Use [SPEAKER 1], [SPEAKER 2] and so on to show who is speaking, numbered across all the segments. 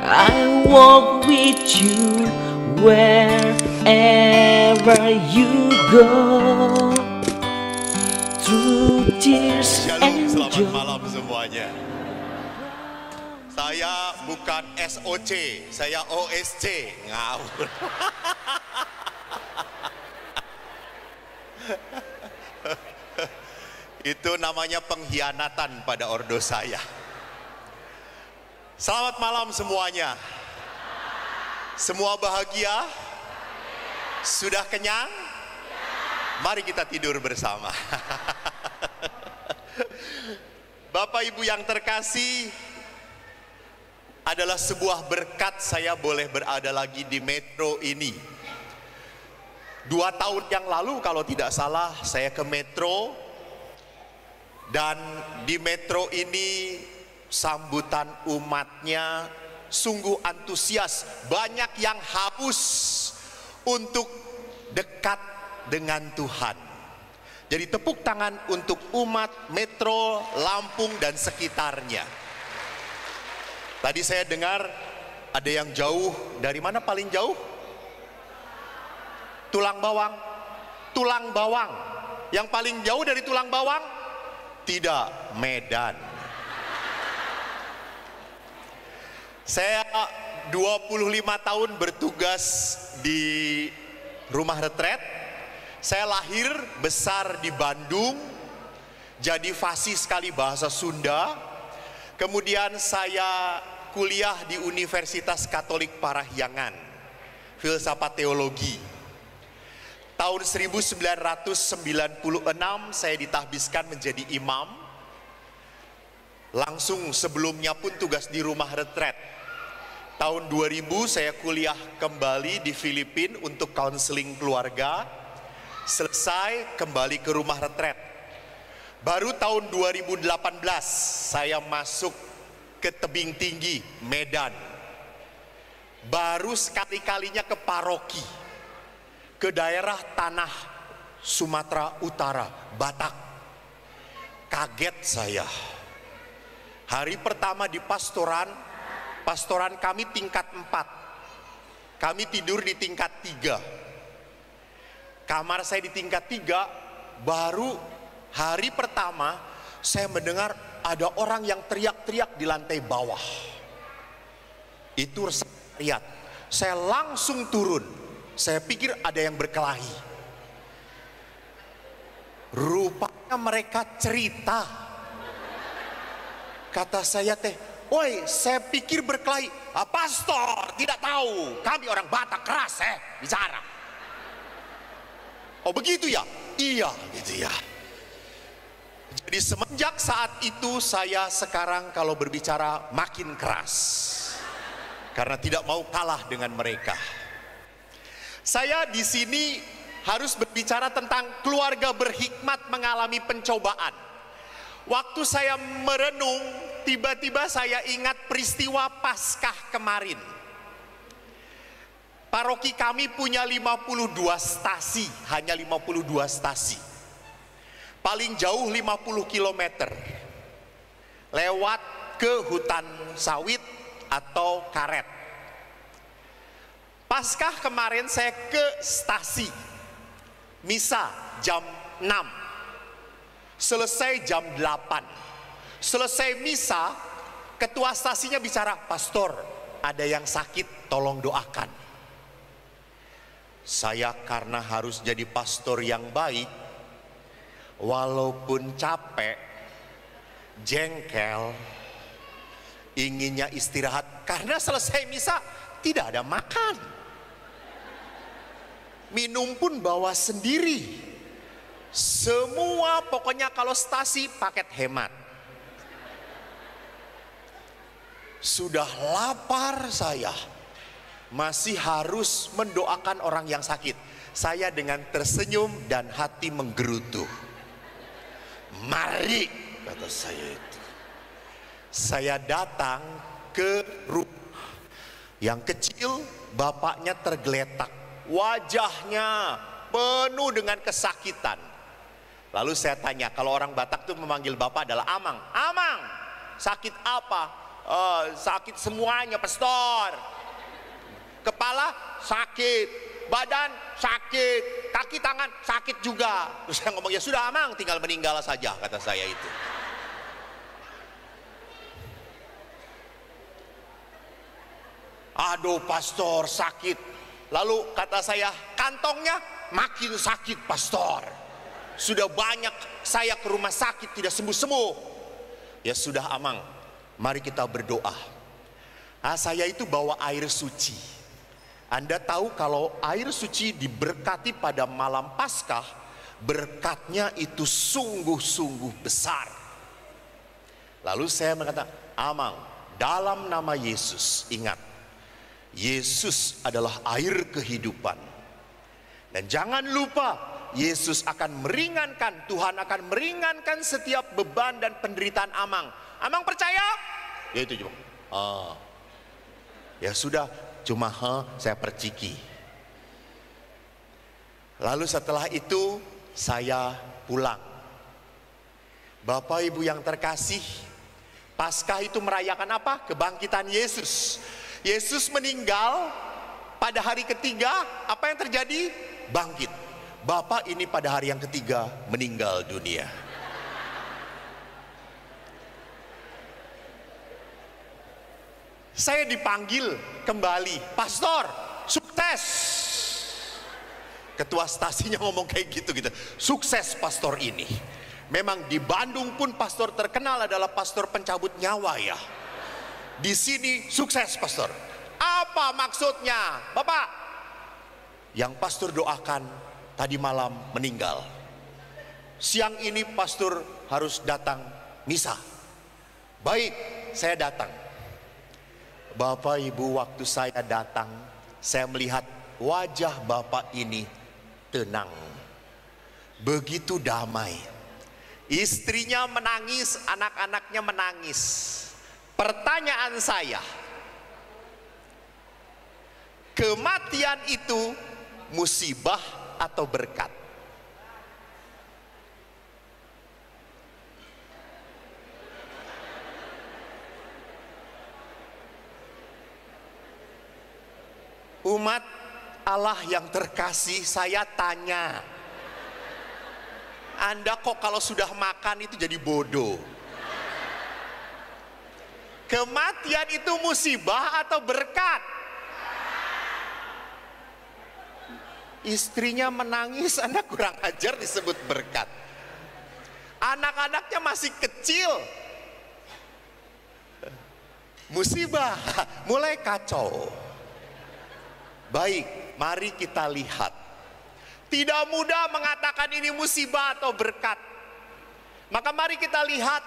[SPEAKER 1] I walk with you wherever you go. Through tears and
[SPEAKER 2] Shalom,
[SPEAKER 1] joy.
[SPEAKER 2] selamat malam semuanya. Saya bukan SOC, saya OSC. Ngawur. Itu namanya pengkhianatan pada ordo saya. Selamat malam semuanya. Semua bahagia? Sudah kenyang? Mari kita tidur bersama. Bapak Ibu yang terkasih, adalah sebuah berkat saya boleh berada lagi di Metro ini. 2 tahun yang lalu kalau tidak salah saya ke Metro, dan di Metro ini sambutan umatnya sungguh antusias, banyak yang haus untuk dekat dengan Tuhan. Jadi tepuk tangan untuk umat Metro Lampung dan sekitarnya. Tadi saya dengar ada yang jauh, dari mana paling jauh? Tulang Bawang. Tulang Bawang. Yang paling jauh dari Tulang Bawang? Tidak, Medan. Saya 25 tahun bertugas di rumah retret. Saya lahir besar di Bandung, jadi fasih sekali bahasa Sunda. Kemudian saya kuliah di Universitas Katolik Parahyangan, filsafat teologi. Tahun 1996 saya ditahbiskan menjadi imam. Langsung sebelumnya pun tugas di rumah retret. Tahun 2000 saya kuliah kembali di Filipina untuk konseling keluarga. Selesai kembali ke rumah retret. Baru tahun 2018 saya masuk ke Tebing Tinggi, Medan. Baru sekali-kalinya ke paroki, ke daerah tanah Sumatera Utara, Batak. Kaget saya. Hari pertama di pastoran kami tingkat 4. Kami tidur di tingkat 3. Kamar saya di tingkat 3, baru hari pertama saya mendengar ada orang yang teriak-teriak di lantai bawah. Itu teriak. Saya langsung turun. Saya pikir ada yang berkelahi. Rupanya mereka cerita. Kata saya teh, "Woi, saya pikir berkelahi." "Pastor, tidak tahu. Kami orang Batak keras bicara." "Oh begitu ya?" "Iya gitu ya." Jadi semenjak saat itu saya sekarang kalau berbicara makin keras. Karena tidak mau kalah dengan mereka. Saya di sini harus berbicara tentang keluarga berhikmat mengalami pencobaan. Waktu saya merenung, tiba-tiba saya ingat peristiwa Paskah kemarin. Paroki kami punya 52 stasi, hanya 52 stasi. Paling jauh 50 km. Lewat ke hutan sawit atau karet. Paskah kemarin saya ke stasi. Misa jam 6. Selesai jam 8. Selesai misa, ketua stasinya bicara, "Pastor, ada yang sakit, tolong doakan." Saya karena harus jadi pastor yang baik, walaupun capek, jengkel, inginnya istirahat karena selesai misa tidak ada makan. Minum pun bawa sendiri. Semua pokoknya kalau stasi paket hemat. Sudah lapar saya, masih harus mendoakan orang yang sakit. Saya dengan tersenyum dan hati menggerutu. "Mari," kata saya itu. Saya datang ke rumah yang kecil, bapaknya tergeletak. Wajahnya penuh dengan kesakitan. Lalu saya tanya, kalau orang Batak tuh memanggil bapak adalah Amang. "Amang, sakit apa?" sakit semuanya, pastor. Kepala sakit, badan sakit, kaki tangan sakit juga. Terus saya ngomong, ya sudah Amang, tinggal meninggal saja, kata saya itu. Aduh pastor, sakit. Lalu kata saya, kantongnya makin sakit pastor. Sudah banyak saya ke rumah sakit tidak sembuh-sembuh. Ya sudah Amang, mari kita berdoa. Saya itu bawa air suci. Anda tahu kalau air suci diberkati pada malam Paskah, berkatnya itu sungguh-sungguh besar. Lalu saya berkata, Amang, dalam nama Yesus, ingat, Yesus adalah air kehidupan. Dan jangan lupa, Yesus akan meringankan, Tuhan akan meringankan setiap beban dan penderitaan Amang. Amang percaya? Ya itu cuma, ya sudah, cuma saya perciki. Lalu setelah itu saya pulang. Bapak Ibu yang terkasih, Paskah itu merayakan apa? Kebangkitan Yesus. Yesus meninggal, pada hari ketiga apa yang terjadi? Bangkit. Bapak ini pada hari yang ketiga meninggal dunia. Saya dipanggil kembali, pastor, sukses. Ketua stasinya ngomong kayak gitu. Sukses pastor ini. Memang di Bandung pun pastor terkenal adalah pastor pencabut nyawa ya. Di sini sukses pastor. Apa maksudnya? Bapak, yang pastor doakan tadi malam meninggal. Siang ini pastor harus datang misa. Baik, saya datang. Bapak Ibu, waktu saya datang, saya melihat wajah Bapak ini tenang, begitu damai. Istrinya menangis, anak-anaknya menangis. Pertanyaan saya, kematian itu musibah atau berkat? Umat Allah yang terkasih, saya tanya, Anda kok kalau sudah makan itu jadi bodoh? Kematian itu musibah atau berkat? Istrinya menangis, Anda kurang ajar disebut berkat. Anak-anaknya masih kecil, musibah, mulai kacau. Baik, mari kita lihat. Tidak mudah mengatakan ini musibah atau berkat. Maka mari kita lihat,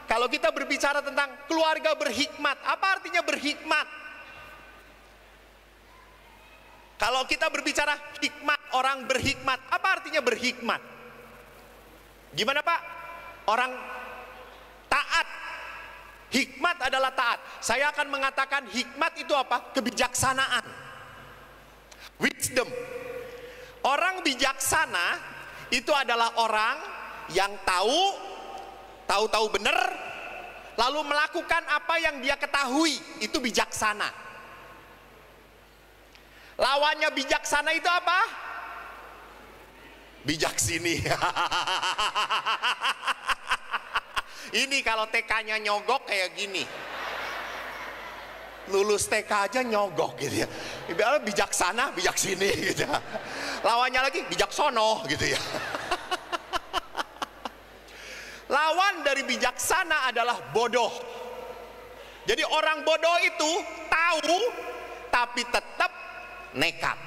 [SPEAKER 2] kalau kita berbicara tentang keluarga berhikmat, apa artinya berhikmat? Kalau kita berbicara hikmat, orang berhikmat, apa artinya berhikmat? Gimana Pak? Orang taat. Hikmat adalah taat. Saya akan mengatakan hikmat itu apa? Kebijaksanaan. Wisdom. Orang bijaksana itu adalah orang yang tahu benar, lalu melakukan apa yang dia ketahui, itu bijaksana. Lawannya bijaksana itu apa? Bijaksini. Ini kalau TK-nya nyogok kayak gini. Lulus TK aja nyogok gitu ya. Ibaratnya bijaksana, bijaksini gitu ya. Lawannya lagi bijaksono gitu ya. Lawan dari bijaksana adalah bodoh. Jadi orang bodoh itu tahu tapi tetap nekat.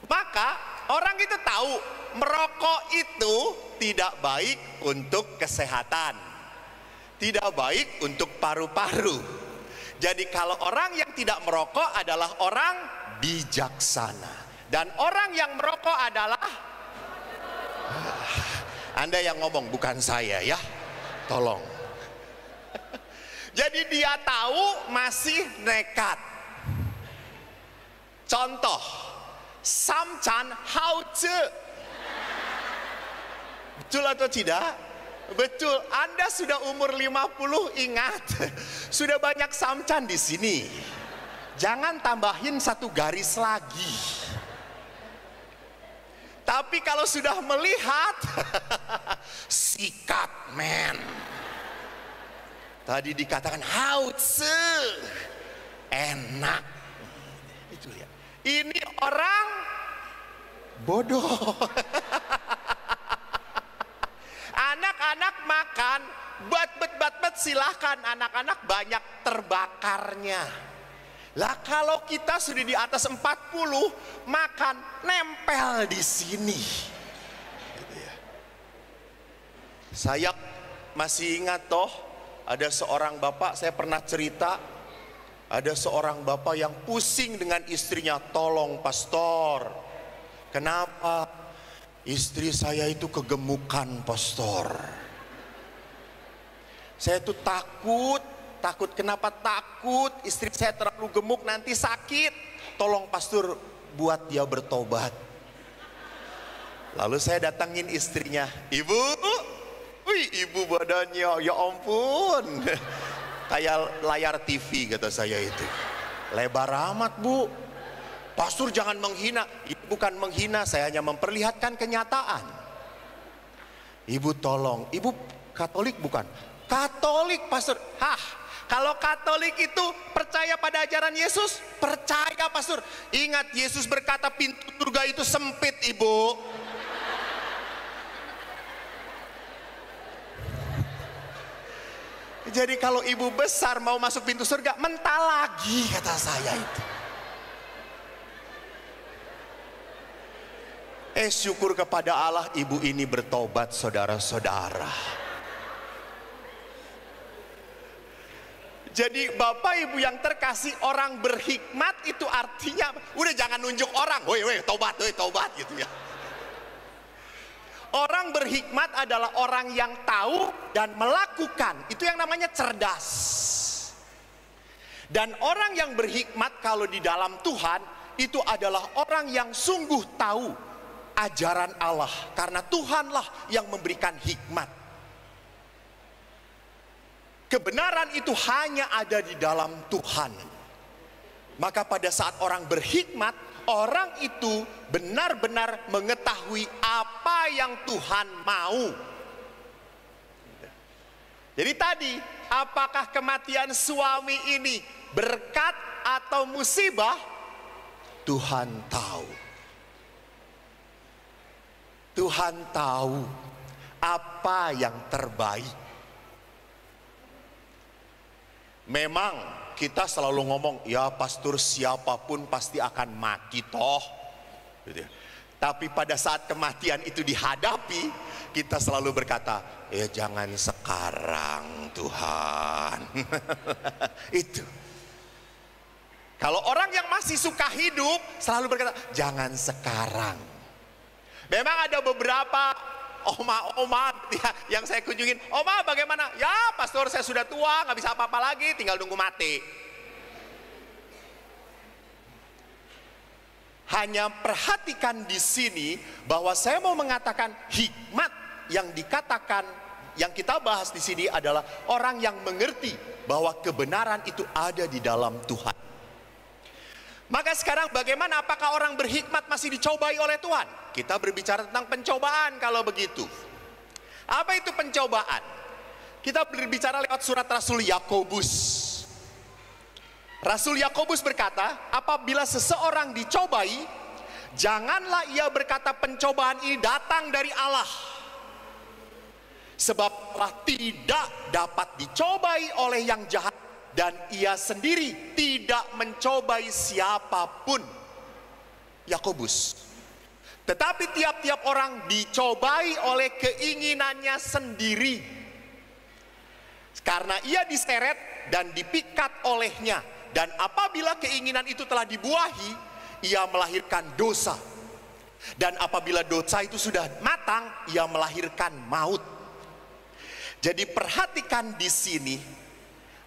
[SPEAKER 2] Maka orang itu tahu merokok itu tidak baik untuk kesehatan, tidak baik untuk paru-paru. Jadi kalau orang yang tidak merokok adalah orang bijaksana. Dan orang yang merokok adalah Anda yang ngomong, bukan saya ya. Tolong. Jadi dia tahu masih nekat. Contoh, Samchan Hao Zhe. Betul atau tidak? Betul, Anda sudah umur 50, ingat, sudah banyak samcan di sini. Jangan tambahin satu garis lagi. Tapi kalau sudah melihat, sikat men. Tadi dikatakan hause, enak. Itu lihat. Ini orang bodoh. Anak-anak makan, bat silahkan, anak-anak banyak terbakarnya. Lah kalau kita sudah di atas 40, makan nempel di sini. Gitu ya. Saya masih ingat toh, ada seorang bapak, saya pernah cerita, ada seorang bapak yang pusing dengan istrinya, tolong pastor. Kenapa? Istri saya itu kegemukan pastor. Saya tuh takut. Kenapa takut? Istri saya terlalu gemuk nanti sakit. Tolong pastor buat dia bertobat. Lalu saya datangin istrinya. Ibu, wih ibu badannya ya ampun. Kayak layar TV kata saya itu. Lebar amat bu. Pastor jangan menghina. Ibu bukan menghina, saya hanya memperlihatkan kenyataan. Ibu tolong, ibu Katolik bukan? Katolik pastor. Kalau Katolik itu percaya pada ajaran Yesus, percaya pastor. Ingat Yesus berkata pintu surga itu sempit ibu. Jadi kalau ibu besar mau masuk pintu surga, mental lagi kata saya itu. Syukur kepada Allah ibu ini bertobat saudara-saudara. Jadi bapak ibu yang terkasih, orang berhikmat itu artinya udah jangan nunjuk orang, woi tobat gitu ya. Orang berhikmat adalah orang yang tahu dan melakukan, itu yang namanya cerdas. Dan orang yang berhikmat kalau di dalam Tuhan itu adalah orang yang sungguh tahu ajaran Allah, karena Tuhanlah yang memberikan hikmat. Kebenaran itu hanya ada di dalam Tuhan. Maka pada saat orang berhikmat, orang itu benar-benar mengetahui apa yang Tuhan mau. Jadi tadi, apakah kematian suami ini berkat atau musibah? Tuhan tahu. Tuhan tahu apa yang terbaik. Memang kita selalu ngomong, ya pastor siapapun pasti akan mati toh. Gitu ya. Tapi pada saat kematian itu dihadapi, kita selalu berkata, ya jangan sekarang Tuhan. Itu. Kalau orang yang masih suka hidup selalu berkata, jangan sekarang. Memang ada beberapa oma-oma yang saya kunjungin. Oma bagaimana? Ya pastor saya sudah tua, nggak bisa apa-apa lagi, tinggal nunggu mati. Hanya perhatikan di sini bahwa saya mau mengatakan hikmat yang dikatakan, yang kita bahas di sini adalah orang yang mengerti bahwa kebenaran itu ada di dalam Tuhan. Maka sekarang bagaimana, apakah orang berhikmat masih dicobai oleh Tuhan? Kita berbicara tentang pencobaan kalau begitu. Apa itu pencobaan? Kita berbicara lewat surat Rasul Yakobus. Rasul Yakobus berkata, apabila seseorang dicobai, janganlah ia berkata pencobaan ini datang dari Allah. Sebab Allah tidak dapat dicobai oleh yang jahat, dan ia sendiri tidak mencobai siapapun. Yakobus. Tetapi tiap-tiap orang dicobai oleh keinginannya sendiri, karena ia diseret dan dipikat olehnya. Dan apabila keinginan itu telah dibuahi, ia melahirkan dosa. Dan apabila dosa itu sudah matang, ia melahirkan maut. Jadi perhatikan di sini,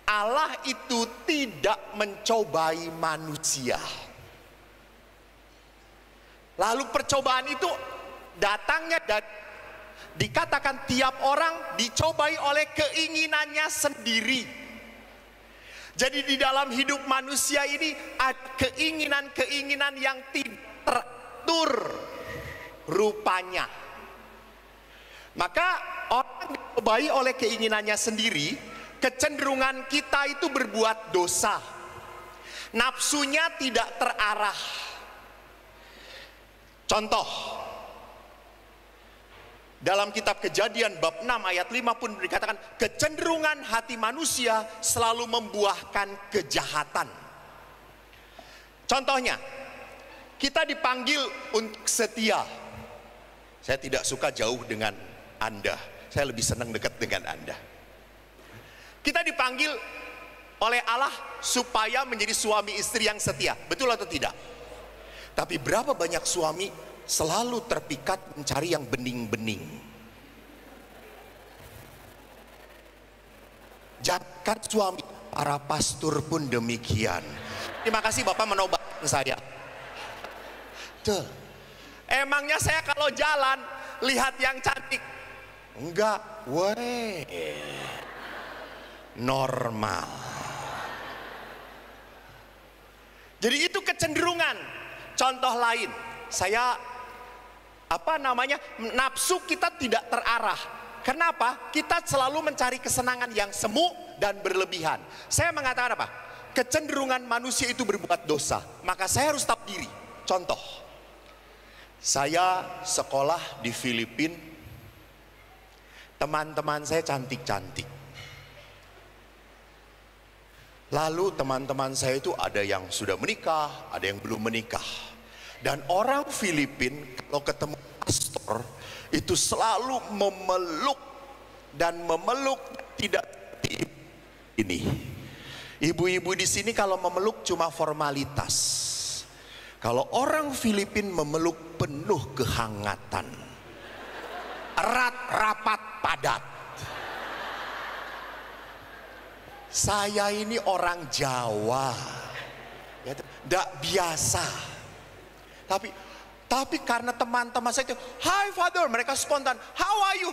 [SPEAKER 2] Allah itu tidak mencobai manusia. Lalu percobaan itu datangnya dari dikatakan tiap orang dicobai oleh keinginannya sendiri. Jadi di dalam hidup manusia ini ada keinginan-keinginan yang tidak teratur rupanya. Maka orang dicobai oleh keinginannya sendiri, kecenderungan kita itu berbuat dosa. Nafsunya tidak terarah. Contoh, dalam kitab Kejadian bab 6 ayat 5 pun dikatakan kecenderungan hati manusia selalu membuahkan kejahatan. Contohnya, kita dipanggil untuk setia. Saya tidak suka jauh dengan Anda, saya lebih senang dekat dengan Anda. Kita dipanggil oleh Allah supaya menjadi suami istri yang setia, betul atau tidak? Tapi berapa banyak suami selalu terpikat mencari yang bening-bening. Jangan suami, para pastor pun demikian. Terima kasih Bapak menobatkan saya. Tuh. Emangnya saya kalau jalan lihat yang cantik? Enggak, weh. Normal. Jadi itu kecenderungan. Contoh lain, saya nafsu kita tidak terarah. Kenapa? Kita selalu mencari kesenangan yang semu dan berlebihan. Saya mengatakan apa? Kecenderungan manusia itu berbuat dosa. Maka saya harus tahu diri. Contoh, saya sekolah di Filipina. Teman-teman saya cantik-cantik. Lalu teman-teman saya itu ada yang sudah menikah, ada yang belum menikah. Dan orang Filipina kalau ketemu pastor itu selalu memeluk dan memeluk, tidak ini. Ibu-ibu di sini kalau memeluk cuma formalitas. Kalau orang Filipina memeluk penuh kehangatan, erat, rapat, padat. Saya ini orang Jawa, ya, tidak biasa. Tapi karena teman-teman saya itu, "Hi Father," mereka spontan, "How are you?"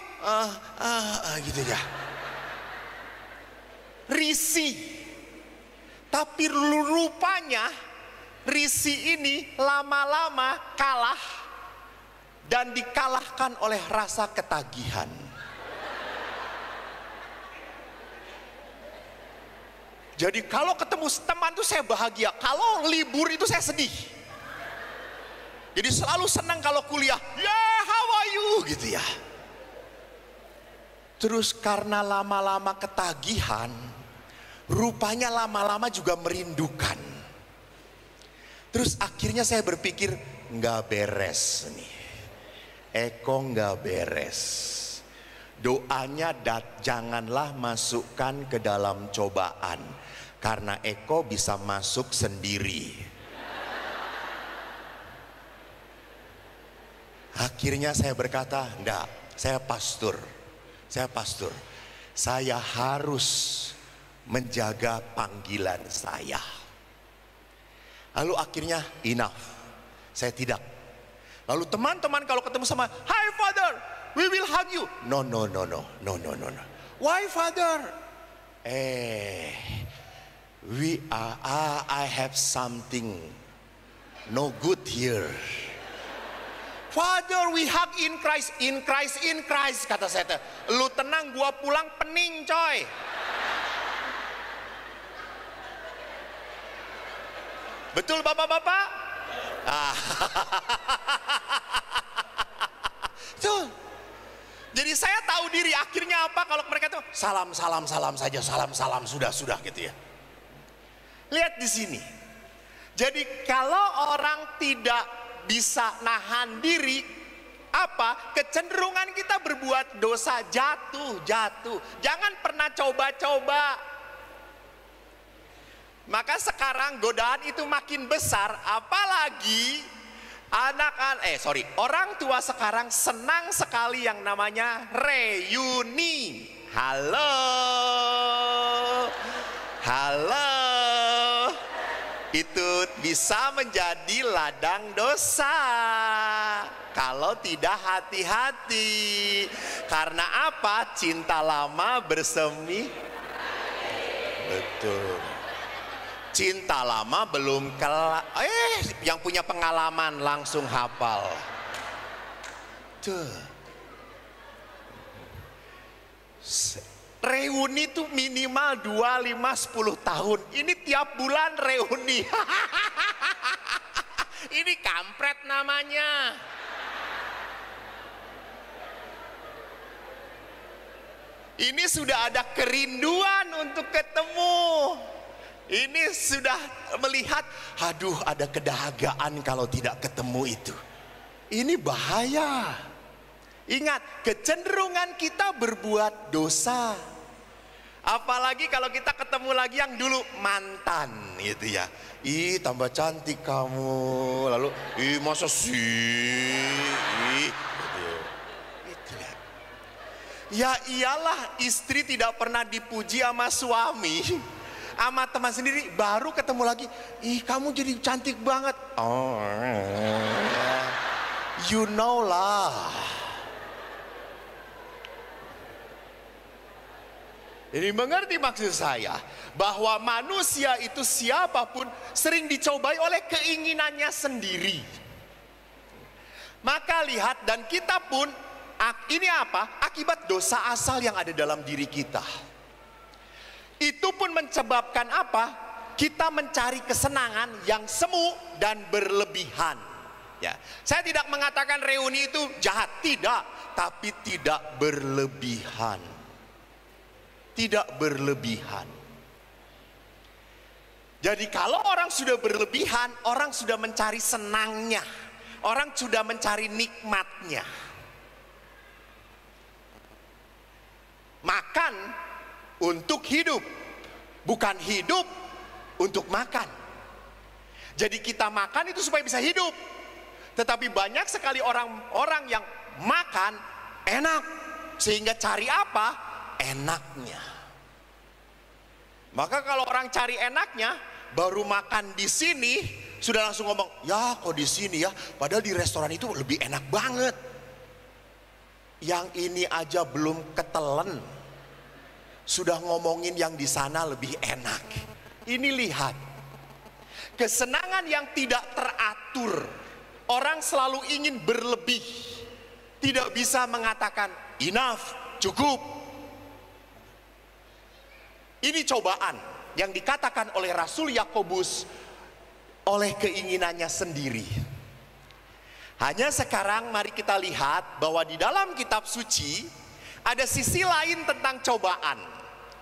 [SPEAKER 2] Gitu ya. Risih. Tapi rupanya risih ini lama-lama kalah dan dikalahkan oleh rasa ketagihan. Jadi kalau ketemu teman itu saya bahagia, kalau libur itu saya sedih. Jadi selalu senang kalau kuliah, "Yeah, how are you?" gitu ya. Terus karena lama-lama ketagihan, rupanya lama-lama juga merindukan. Terus akhirnya saya berpikir, nggak beres nih. Eko nggak beres. Doanya janganlah masukkan ke dalam cobaan, karena Eko bisa masuk sendiri. Akhirnya saya berkata, enggak, saya pastor. Saya harus menjaga panggilan saya. Lalu akhirnya enough, saya tidak. Lalu teman-teman kalau ketemu sama, "Hi Father, we will hug you." No. Why Father? I have something no good here. Father, we hug in Christ, kata saya. Lu tenang, gua pulang pening coy. Betul bapak-bapak? Tuh. Jadi saya tahu diri, akhirnya apa kalau mereka tuh salam saja, salam sudah gitu ya. Lihat di sini. Jadi kalau orang tidak bisa nahan diri, kecenderungan kita berbuat dosa, jatuh. Jangan pernah coba-coba. Maka sekarang godaan itu makin besar, apalagi orang tua sekarang senang sekali yang namanya reuni. Halo. itu bisa menjadi ladang dosa kalau tidak hati-hati. Karena apa? Cinta lama bersemi. Betul. Cinta lama belum kelar. Yang punya pengalaman langsung hafal. Tuh. Reuni tuh minimal 2, 5, 10 tahun. Ini tiap bulan reuni. Ini kampret namanya. Ini sudah ada kerinduan untuk ketemu. Ini sudah melihat, aduh ada kedahagaan kalau tidak ketemu itu. Ini bahaya. Ingat, kecenderungan kita berbuat dosa. Apalagi kalau kita ketemu lagi yang dulu mantan gitu ya. Ih tambah cantik kamu. Lalu, ih masa sih. Gitu. Gitu ya. Ya iyalah, istri tidak pernah dipuji sama suami. Sama teman sendiri baru ketemu lagi. Ih kamu jadi cantik banget. Oh, you know lah. Jadi mengerti maksud saya bahwa manusia itu siapapun sering dicobai oleh keinginannya sendiri. Maka lihat, dan kita pun ini apa? Akibat dosa asal yang ada dalam diri kita. Itu pun menyebabkan apa? Kita mencari kesenangan yang semu dan berlebihan. Ya, saya tidak mengatakan reuni itu jahat, tidak, tapi tidak berlebihan. Tidak berlebihan. Jadi kalau orang sudah berlebihan, orang sudah mencari senangnya, orang sudah mencari nikmatnya. Makan untuk hidup, bukan hidup untuk makan. Jadi kita makan itu supaya bisa hidup. Tetapi banyak sekali orang-orang yang makan enak, sehingga cari apa? Enaknya. Maka kalau orang cari enaknya, baru makan di sini sudah langsung ngomong, ya kok di sini ya, padahal di restoran itu lebih enak banget. Yang ini aja belum ketelen, sudah ngomongin yang di sana lebih enak. Ini lihat, kesenangan yang tidak teratur. Orang selalu ingin berlebih, tidak bisa mengatakan enough, cukup. Ini cobaan yang dikatakan oleh Rasul Yakobus oleh keinginannya sendiri. Hanya sekarang mari kita lihat bahwa di dalam kitab suci ada sisi lain tentang cobaan,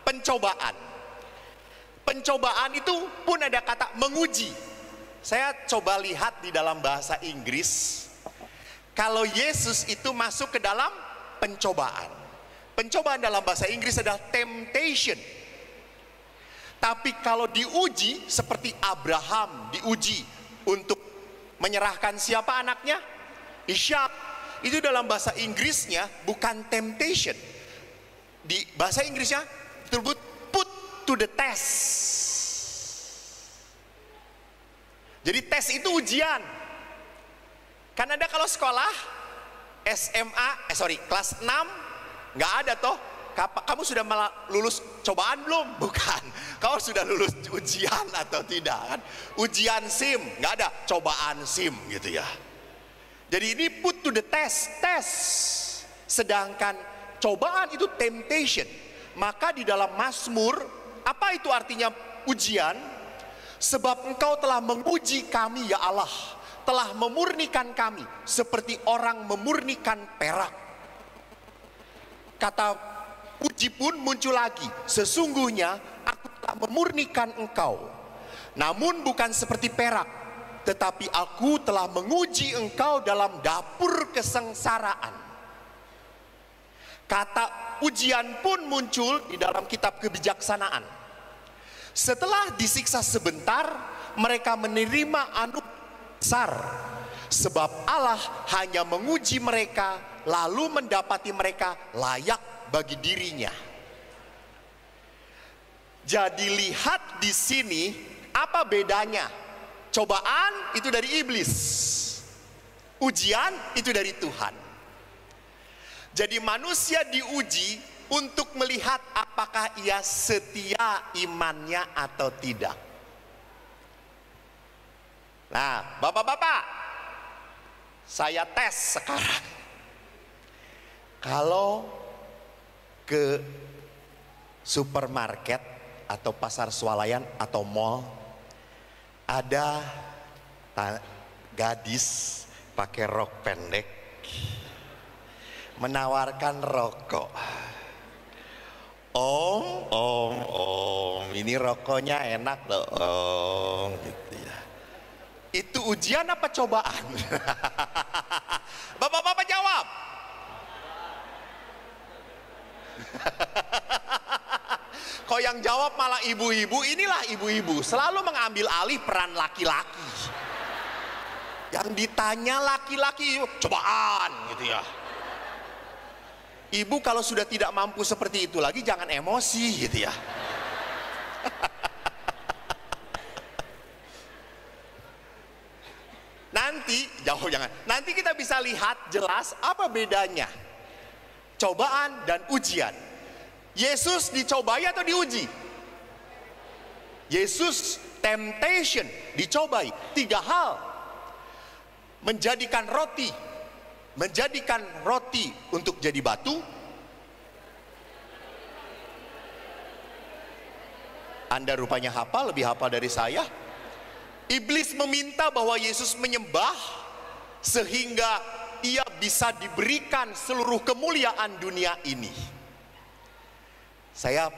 [SPEAKER 2] pencobaan. Pencobaan itu pun ada kata menguji. Saya coba lihat di dalam bahasa Inggris, kalau Yesus itu masuk ke dalam pencobaan. Pencobaan dalam bahasa Inggris adalah temptation. Tapi kalau diuji seperti Abraham diuji untuk menyerahkan siapa anaknya? Ishak. Itu dalam bahasa Inggrisnya bukan temptation. Di bahasa Inggrisnya disebut put to the test. Jadi tes itu ujian. Kan ada kalau sekolah kelas 6 nggak ada toh. Kamu sudah lulus cobaan belum? Bukan. Kau sudah lulus ujian atau tidak kan? Ujian SIM, nggak ada cobaan SIM gitu ya. Jadi ini put to the test, tes. Sedangkan cobaan itu temptation. Maka di dalam Mazmur, apa itu artinya ujian? Sebab engkau telah menguji kami ya Allah, telah memurnikan kami seperti orang memurnikan perak. Kata uji pun muncul lagi. Sesungguhnya aku telah memurnikan engkau, namun bukan seperti perak, tetapi aku telah menguji engkau dalam dapur kesengsaraan. Kata ujian pun muncul di dalam kitab kebijaksanaan. Setelah disiksa sebentar, mereka menerima anugerah besar, sebab Allah hanya menguji mereka lalu mendapati mereka layak bagi dirinya. Jadi lihat di sini apa bedanya? Cobaan itu dari iblis, ujian itu dari Tuhan. Jadi manusia diuji untuk melihat apakah ia setia imannya atau tidak. Nah, bapak-bapak, saya tes sekarang. Kalau ke supermarket atau pasar swalayan atau mall, ada gadis pakai rok pendek menawarkan rokok. Om, ini rokoknya enak loh, om, gitu ya. Itu ujian apa cobaan? Bapak-bapak jawab. Kok yang jawab malah ibu-ibu? Inilah ibu-ibu selalu mengambil alih peran laki-laki. Yang ditanya laki-laki, cobaan gitu ya. Ibu kalau sudah tidak mampu seperti itu lagi, jangan emosi gitu ya. Nanti kita bisa lihat jelas apa bedanya cobaan dan ujian. Yesus dicobai atau diuji? Yesus temptation, dicobai. 3 hal. Menjadikan roti untuk jadi batu. Anda rupanya hafal, lebih hafal dari saya. Iblis meminta bahwa Yesus menyembah sehingga ia bisa diberikan seluruh kemuliaan dunia ini. Saya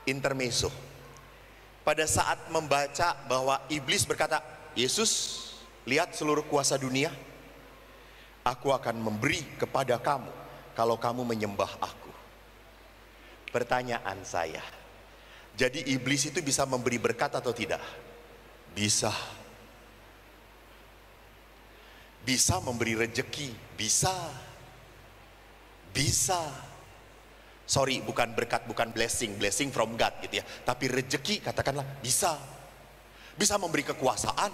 [SPEAKER 2] intermezzo. Pada saat membaca bahwa iblis berkata, Yesus, lihat seluruh kuasa dunia, aku akan memberi kepada kamu kalau kamu menyembah aku. Pertanyaan saya, jadi iblis itu bisa memberi berkat atau tidak? Bisa. Bisa memberi rejeki, bisa. Sorry, bukan berkat, bukan blessing from God gitu ya. Tapi rejeki katakanlah bisa. Bisa memberi kekuasaan.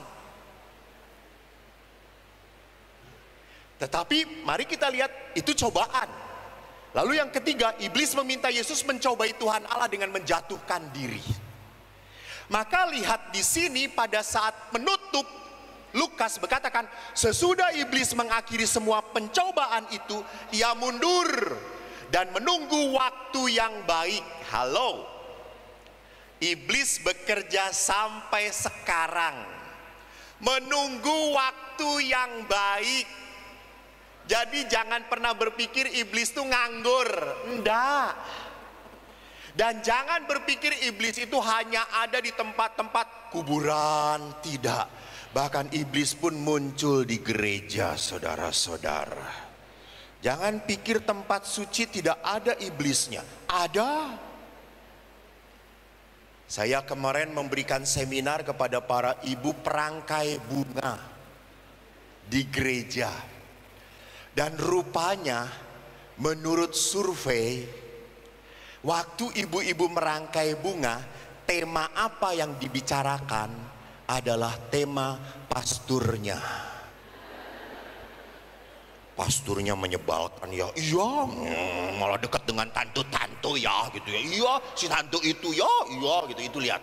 [SPEAKER 2] Tetapi mari kita lihat itu cobaan. Lalu yang ketiga, iblis meminta Yesus mencobai Tuhan Allah dengan menjatuhkan diri. Maka lihat di sini pada saat menutup, Lukas berkatakan, sesudah iblis mengakhiri semua pencobaan itu, ia mundur dan menunggu waktu yang baik. Halo, iblis bekerja sampai sekarang, menunggu waktu yang baik. Jadi jangan pernah berpikir iblis itu nganggur, enggak. Dan jangan berpikir iblis itu hanya ada di tempat-tempat kuburan, tidak. Bahkan iblis pun muncul di gereja, saudara-saudara. Jangan pikir tempat suci tidak ada iblisnya. Ada. Saya kemarin memberikan seminar kepada para ibu perangkai bunga di gereja. Dan rupanya menurut survei, waktu ibu-ibu merangkai bunga, tema apa yang dibicarakan adalah tema pasturnya. Pasturnya menyebalkan ya, iya, malah dekat dengan tantu-tantu ya gitu ya, iya si tantu itu ya, iya gitu. Itu lihat,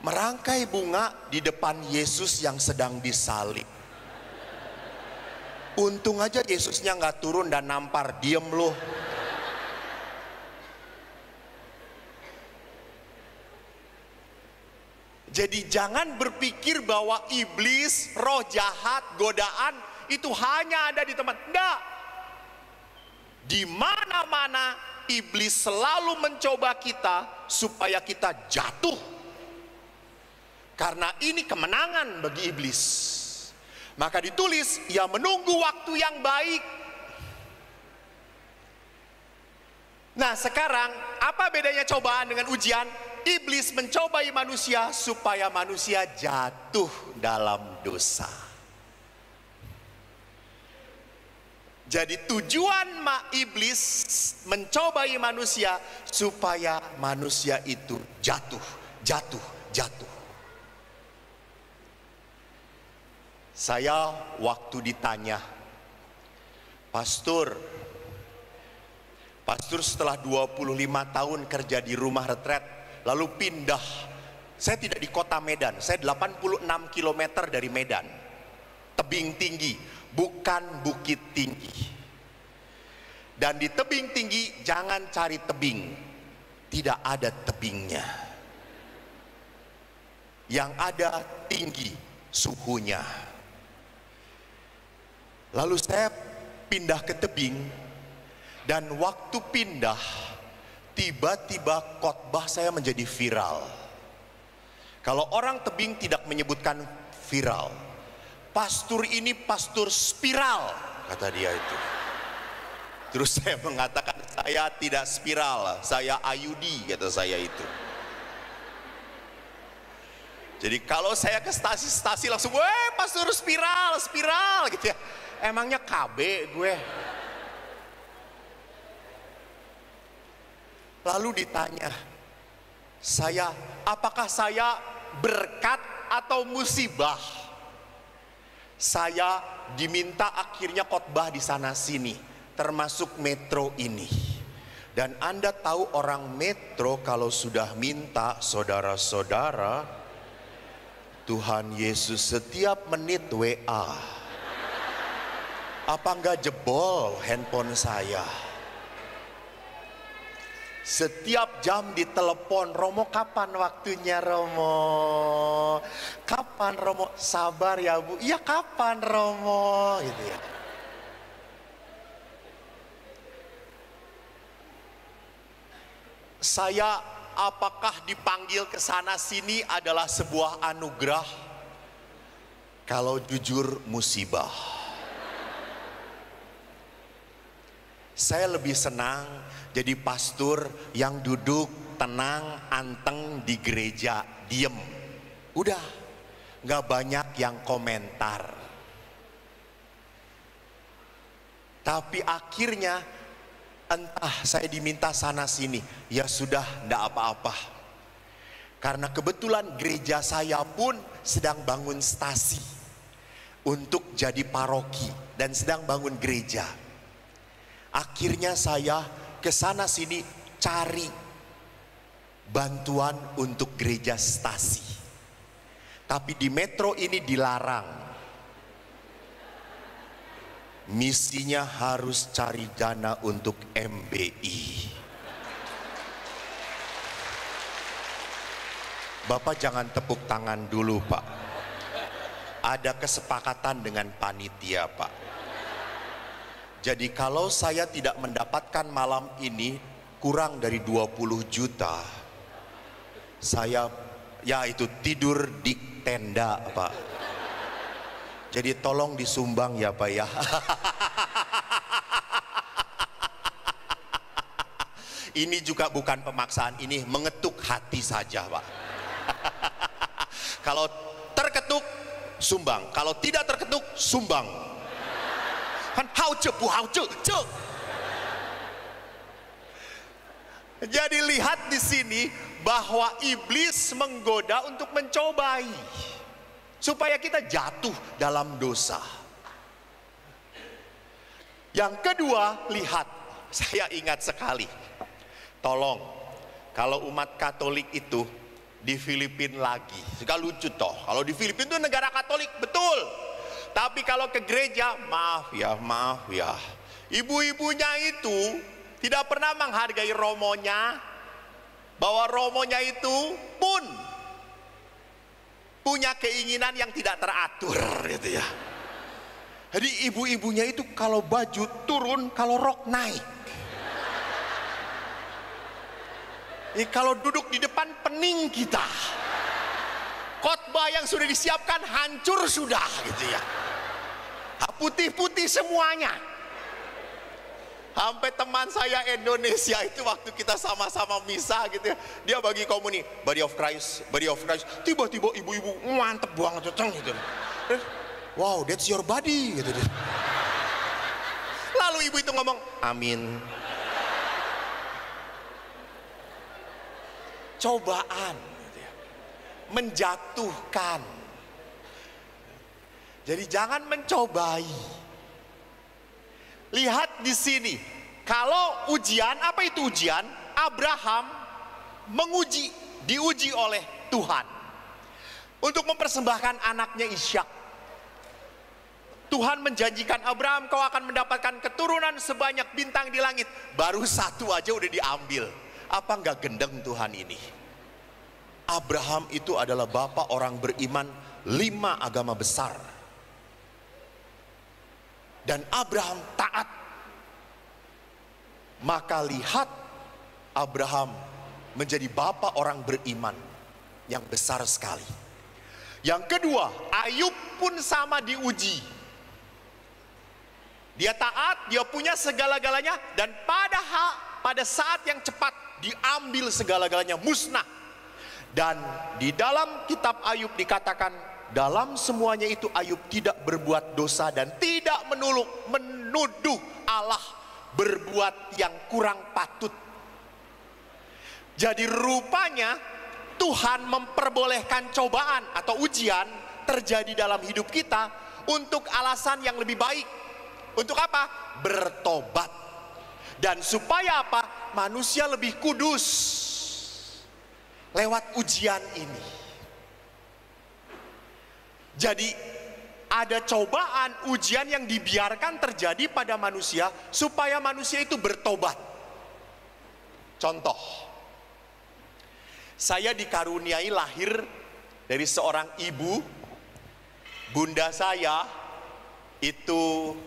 [SPEAKER 2] merangkai bunga di depan Yesus yang sedang disalib. Untung aja Yesusnya nggak turun dan nampar, diem loh. Jadi jangan berpikir bahwa iblis, roh jahat, godaan itu hanya ada di tempat. Enggak. Di mana-mana iblis selalu mencoba kita supaya kita jatuh. Karena ini kemenangan bagi iblis. Maka ditulis, ia menunggu waktu yang baik. Nah sekarang, apa bedanya cobaan dengan ujian? Iblis mencobai manusia supaya manusia jatuh dalam dosa. Jadi tujuan iblis mencobai manusia supaya manusia itu jatuh. Saya waktu ditanya, Pastor setelah 25 tahun kerja di rumah retret, lalu pindah. Saya tidak di kota Medan, saya 86 km dari Medan. Tebing tinggi, bukan bukit tinggi. Dan di tebing tinggi jangan cari tebing, tidak ada tebingnya. Yang ada tinggi suhunya. Lalu saya pindah ke tebing, dan waktu pindah tiba-tiba khotbah saya menjadi viral. Kalau orang tebing tidak menyebutkan viral, pastor ini pastor spiral, kata dia itu. Terus saya mengatakan, saya tidak spiral, saya IUD, kata saya itu. Jadi kalau saya ke stasi-stasi langsung, weh pastor spiral gitu ya. Emangnya KB gue. Lalu ditanya, apakah saya berkat atau musibah? Saya diminta akhirnya khotbah di sana sini, termasuk metro ini. Dan Anda tahu orang metro kalau sudah minta, saudara-saudara, Tuhan Yesus setiap menit WA. Apa enggak jebol handphone saya? Setiap jam ditelepon, Romo kapan waktunya Romo? Kapan Romo? Sabar ya Bu. Iya kapan Romo? Gitu ya. Saya apakah dipanggil ke sana sini adalah sebuah anugerah? Kalau jujur musibah. Saya lebih senang jadi pastor yang duduk tenang, anteng di gereja, diem. Udah, gak banyak yang komentar. Tapi akhirnya entah saya diminta sana sini, ya sudah gak apa-apa. Karena kebetulan gereja saya pun sedang bangun stasi untuk jadi paroki dan sedang bangun gereja. Akhirnya saya ke sana sini cari bantuan untuk gereja stasi. Tapi di metro ini dilarang. Misinya harus cari dana untuk MBI. Bapak jangan tepuk tangan dulu Pak. Ada kesepakatan dengan panitia Pak. Jadi kalau saya tidak mendapatkan malam ini kurang dari 20 juta, saya ya itu tidur di tenda Pak. Jadi tolong disumbang ya Pak ya. Ini juga bukan pemaksaan, ini mengetuk hati saja Pak. Kalau terketuk sumbang, kalau tidak terketuk sumbang. Kan cek. Jadi lihat di sini bahwa iblis menggoda untuk mencobai supaya kita jatuh dalam dosa. Yang kedua, lihat, saya ingat sekali. Tolong, kalau umat Katolik itu di Filipina lagi, suka lucu toh. Kalau di Filipina itu negara Katolik, betul. Tapi kalau ke gereja, maaf ya, ibu-ibunya itu tidak pernah menghargai romonya, bahwa romonya itu pun punya keinginan yang tidak teratur gitu ya. Jadi ibu-ibunya itu kalau baju turun, kalau rok naik. Kalau duduk di depan pening kita. Khotbah yang sudah disiapkan hancur sudah gitu ya. Putih-putih semuanya. Sampai teman saya Indonesia itu waktu kita sama-sama misa gitu ya, dia bagi komuni Body of Christ. Tiba-tiba ibu-ibu mantep banget gitu. Wow, that's your body gitu. Lalu ibu itu ngomong, amin. Cobaan gitu ya. Menjatuhkan. Jadi jangan mencobai. Lihat di sini, kalau ujian, apa itu ujian? Abraham diuji oleh Tuhan untuk mempersembahkan anaknya Ishak. Tuhan menjanjikan Abraham, kau akan mendapatkan keturunan sebanyak bintang di langit. Baru satu aja udah diambil. Apa enggak gendeng Tuhan ini? Abraham itu adalah bapak orang beriman 5 agama besar. Dan Abraham taat. Maka lihat, Abraham menjadi bapak orang beriman yang besar sekali. Yang kedua, Ayub pun sama diuji. Dia taat, dia punya segala-galanya, dan pada saat yang cepat diambil segala-galanya, musnah. Dan di dalam kitab Ayub dikatakan, dalam semuanya itu Ayub tidak berbuat dosa dan tidak menuduh Allah berbuat yang kurang patut. Jadi rupanya Tuhan memperbolehkan cobaan atau ujian terjadi dalam hidup kita untuk alasan yang lebih baik. Untuk apa? Bertobat. Dan supaya apa? Manusia lebih kudus lewat ujian ini. Jadi ada cobaan, ujian yang dibiarkan terjadi pada manusia supaya manusia itu bertobat. Contoh, saya dikaruniai lahir dari seorang ibu. Bunda saya itu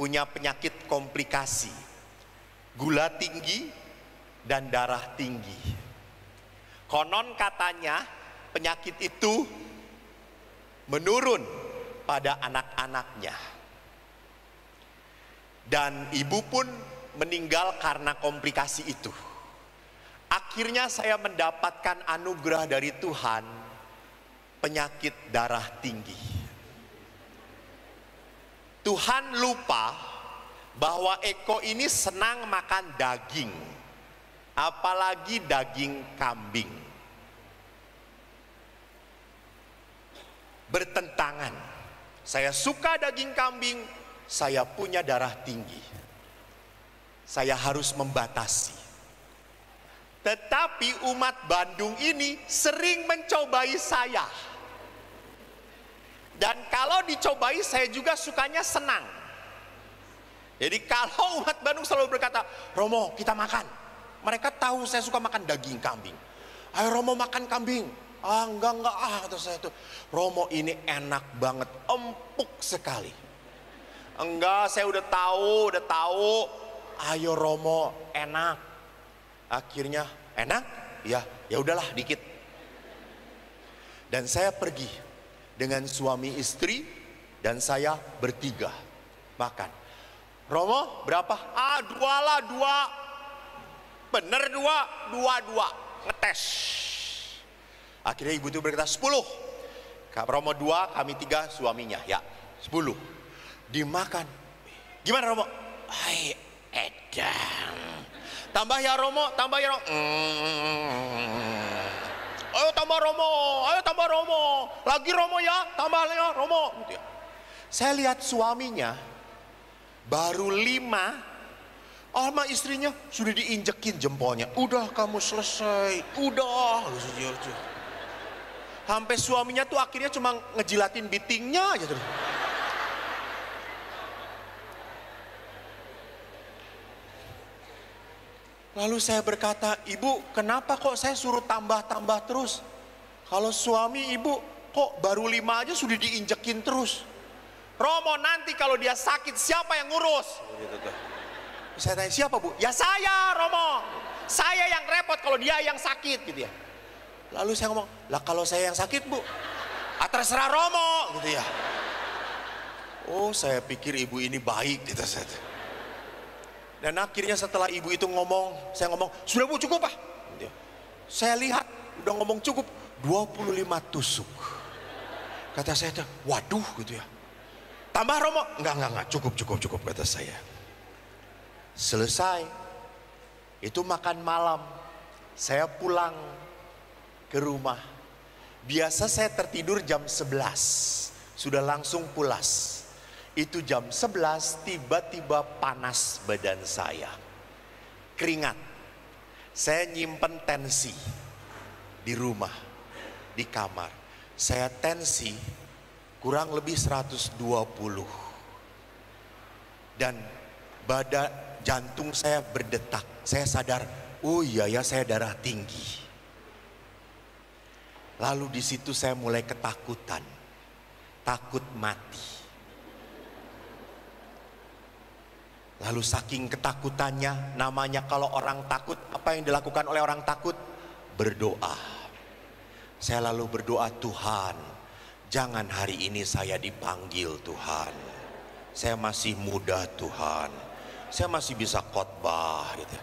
[SPEAKER 2] punya penyakit komplikasi, gula tinggi dan darah tinggi. Konon katanya penyakit itu menurun pada anak-anaknya. Dan ibu pun meninggal karena komplikasi itu. Akhirnya saya mendapatkan anugerah dari Tuhan, penyakit darah tinggi. Tuhan lupa bahwa Eko ini senang makan daging, apalagi daging kambing. Bertentangan. Saya suka daging kambing, saya punya darah tinggi. Saya harus membatasi. Tetapi umat Bandung ini sering mencobai saya. Dan kalau dicobai saya juga sukanya senang. Jadi kalau umat Bandung selalu berkata, Romo kita makan. Mereka tahu saya suka makan daging kambing. Ayo Romo makan kambing. Enggak kata saya tuh. Romo ini enak banget, empuk sekali. Enggak, saya udah tahu. Ayo Romo, enak. Akhirnya enak? Ya udahlah dikit. Dan saya pergi dengan suami istri dan saya bertiga makan. Romo berapa? 2. Bener 2. Ngetes. Akhirnya ibu itu berkata 10. Kak Romo 2, kami 3, suaminya. Ya 10. Dimakan. Gimana Romo? Hai edang. Tambah ya Romo. Ayo tambah Romo. Lagi Romo ya, tambah ya Romo. Gitu ya. Saya lihat suaminya baru 5, sama istrinya sudah diinjekin jempolnya. Udah kamu selesai, udah. Sampai suaminya tuh akhirnya cuma ngejilatin bitingnya aja tuh. Lalu saya berkata, ibu kenapa kok saya suruh tambah terus? Kalau suami ibu kok baru 5 aja sudah diinjekin terus. Romo nanti kalau dia sakit siapa yang ngurus? Saya tanya siapa bu? Ya saya Romo. Saya yang repot kalau dia yang sakit gitu ya. Lalu saya ngomong, lah kalau saya yang sakit bu? Terserah Romo gitu ya. Oh saya pikir ibu ini baik gitu saya. Dan akhirnya setelah ibu itu ngomong, saya ngomong, sudah bu cukup pak? Saya lihat, udah ngomong cukup, 25 tusuk. Kata saya, waduh gitu ya. Tambah Romo? Enggak, cukup kata saya. Selesai, itu makan malam. Saya pulang ke rumah. Biasa saya tertidur jam 11. Sudah langsung pulas. Itu jam 11, tiba-tiba panas badan saya. Keringat. Saya nyimpen tensi di rumah, di kamar. Saya tensi kurang lebih 120. Dan jantung saya berdetak. Saya sadar, oh iya ya, saya darah tinggi. Lalu di situ saya mulai ketakutan. Takut mati. Lalu saking ketakutannya, namanya kalau orang takut, apa yang dilakukan oleh orang takut? Berdoa. Saya lalu berdoa, Tuhan, jangan hari ini saya dipanggil Tuhan. Saya masih muda Tuhan. Saya masih bisa khotbah gitu.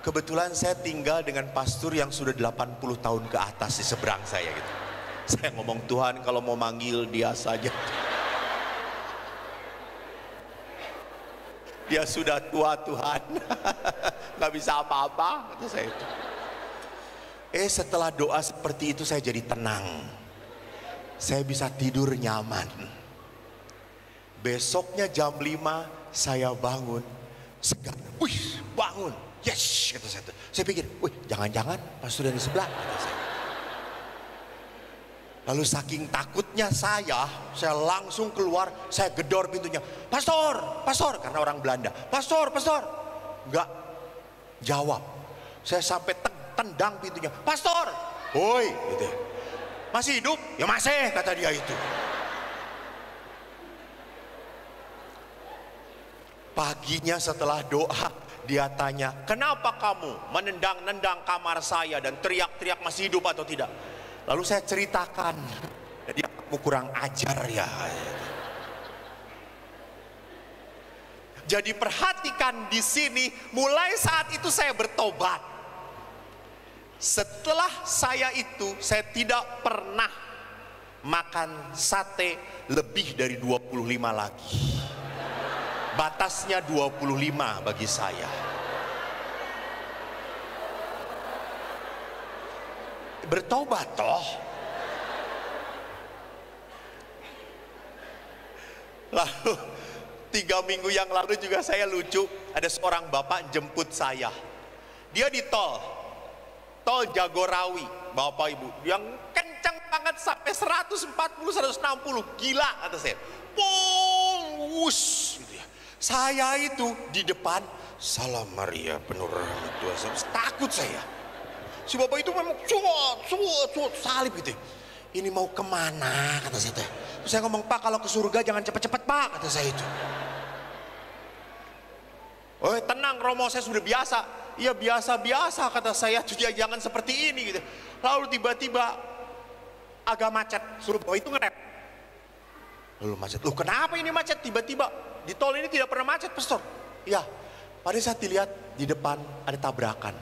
[SPEAKER 2] Kebetulan saya tinggal dengan pastor yang sudah 80 tahun ke atas di seberang saya gitu. Saya ngomong, Tuhan kalau mau manggil dia saja. Dia sudah tua Tuhan, gak bisa apa-apa, kata saya itu. Setelah doa seperti itu saya jadi tenang. Saya bisa tidur nyaman. Besoknya jam 5 saya bangun, segar. Wih, bangun, yes, kata saya itu. Saya pikir, wih, jangan-jangan pastor dari sebelah, kata saya. Lalu saking takutnya saya langsung keluar, saya gedor pintunya. Pastor, pastor, karena orang Belanda. Pastor, pastor. Enggak jawab. Saya sampai tendang pintunya. Pastor, woi, gitu. Masih hidup? Ya masih, kata dia itu. Paginya setelah doa, dia tanya, kenapa kamu menendang-nendang kamar saya dan teriak-teriak masih hidup atau tidak? Lalu saya ceritakan, jadi kamu kurang ajar ya. Jadi perhatikan di sini, mulai saat itu saya bertobat. Setelah saya tidak pernah makan sate lebih dari 25 lagi. Batasnya 25 bagi saya. Bertobat toh. Lalu 3 minggu yang lalu juga saya lucu, ada seorang bapak jemput saya. Dia di tol Jagorawi, bapak ibu, yang kencang banget sampai 140, 160, gila kata saya. Pung, wush, gitu ya. Saya itu di depan, salam Maria penuh rahmat Tuhan. Takut saya. Si bapak itu memang cuat salib gitu. Ini mau kemana kata saya. Terus saya ngomong, Pak kalau ke surga jangan cepet-cepet Pak, kata saya itu. Oh tenang Romo, saya sudah biasa. Iya biasa-biasa kata saya, jangan seperti ini gitu. Lalu tiba-tiba agak macet, suruh bawa itu ngerem. Lalu macet, loh kenapa ini macet tiba-tiba? Di tol ini tidak pernah macet pastor. Iya, pada saat dilihat di depan ada tabrakan.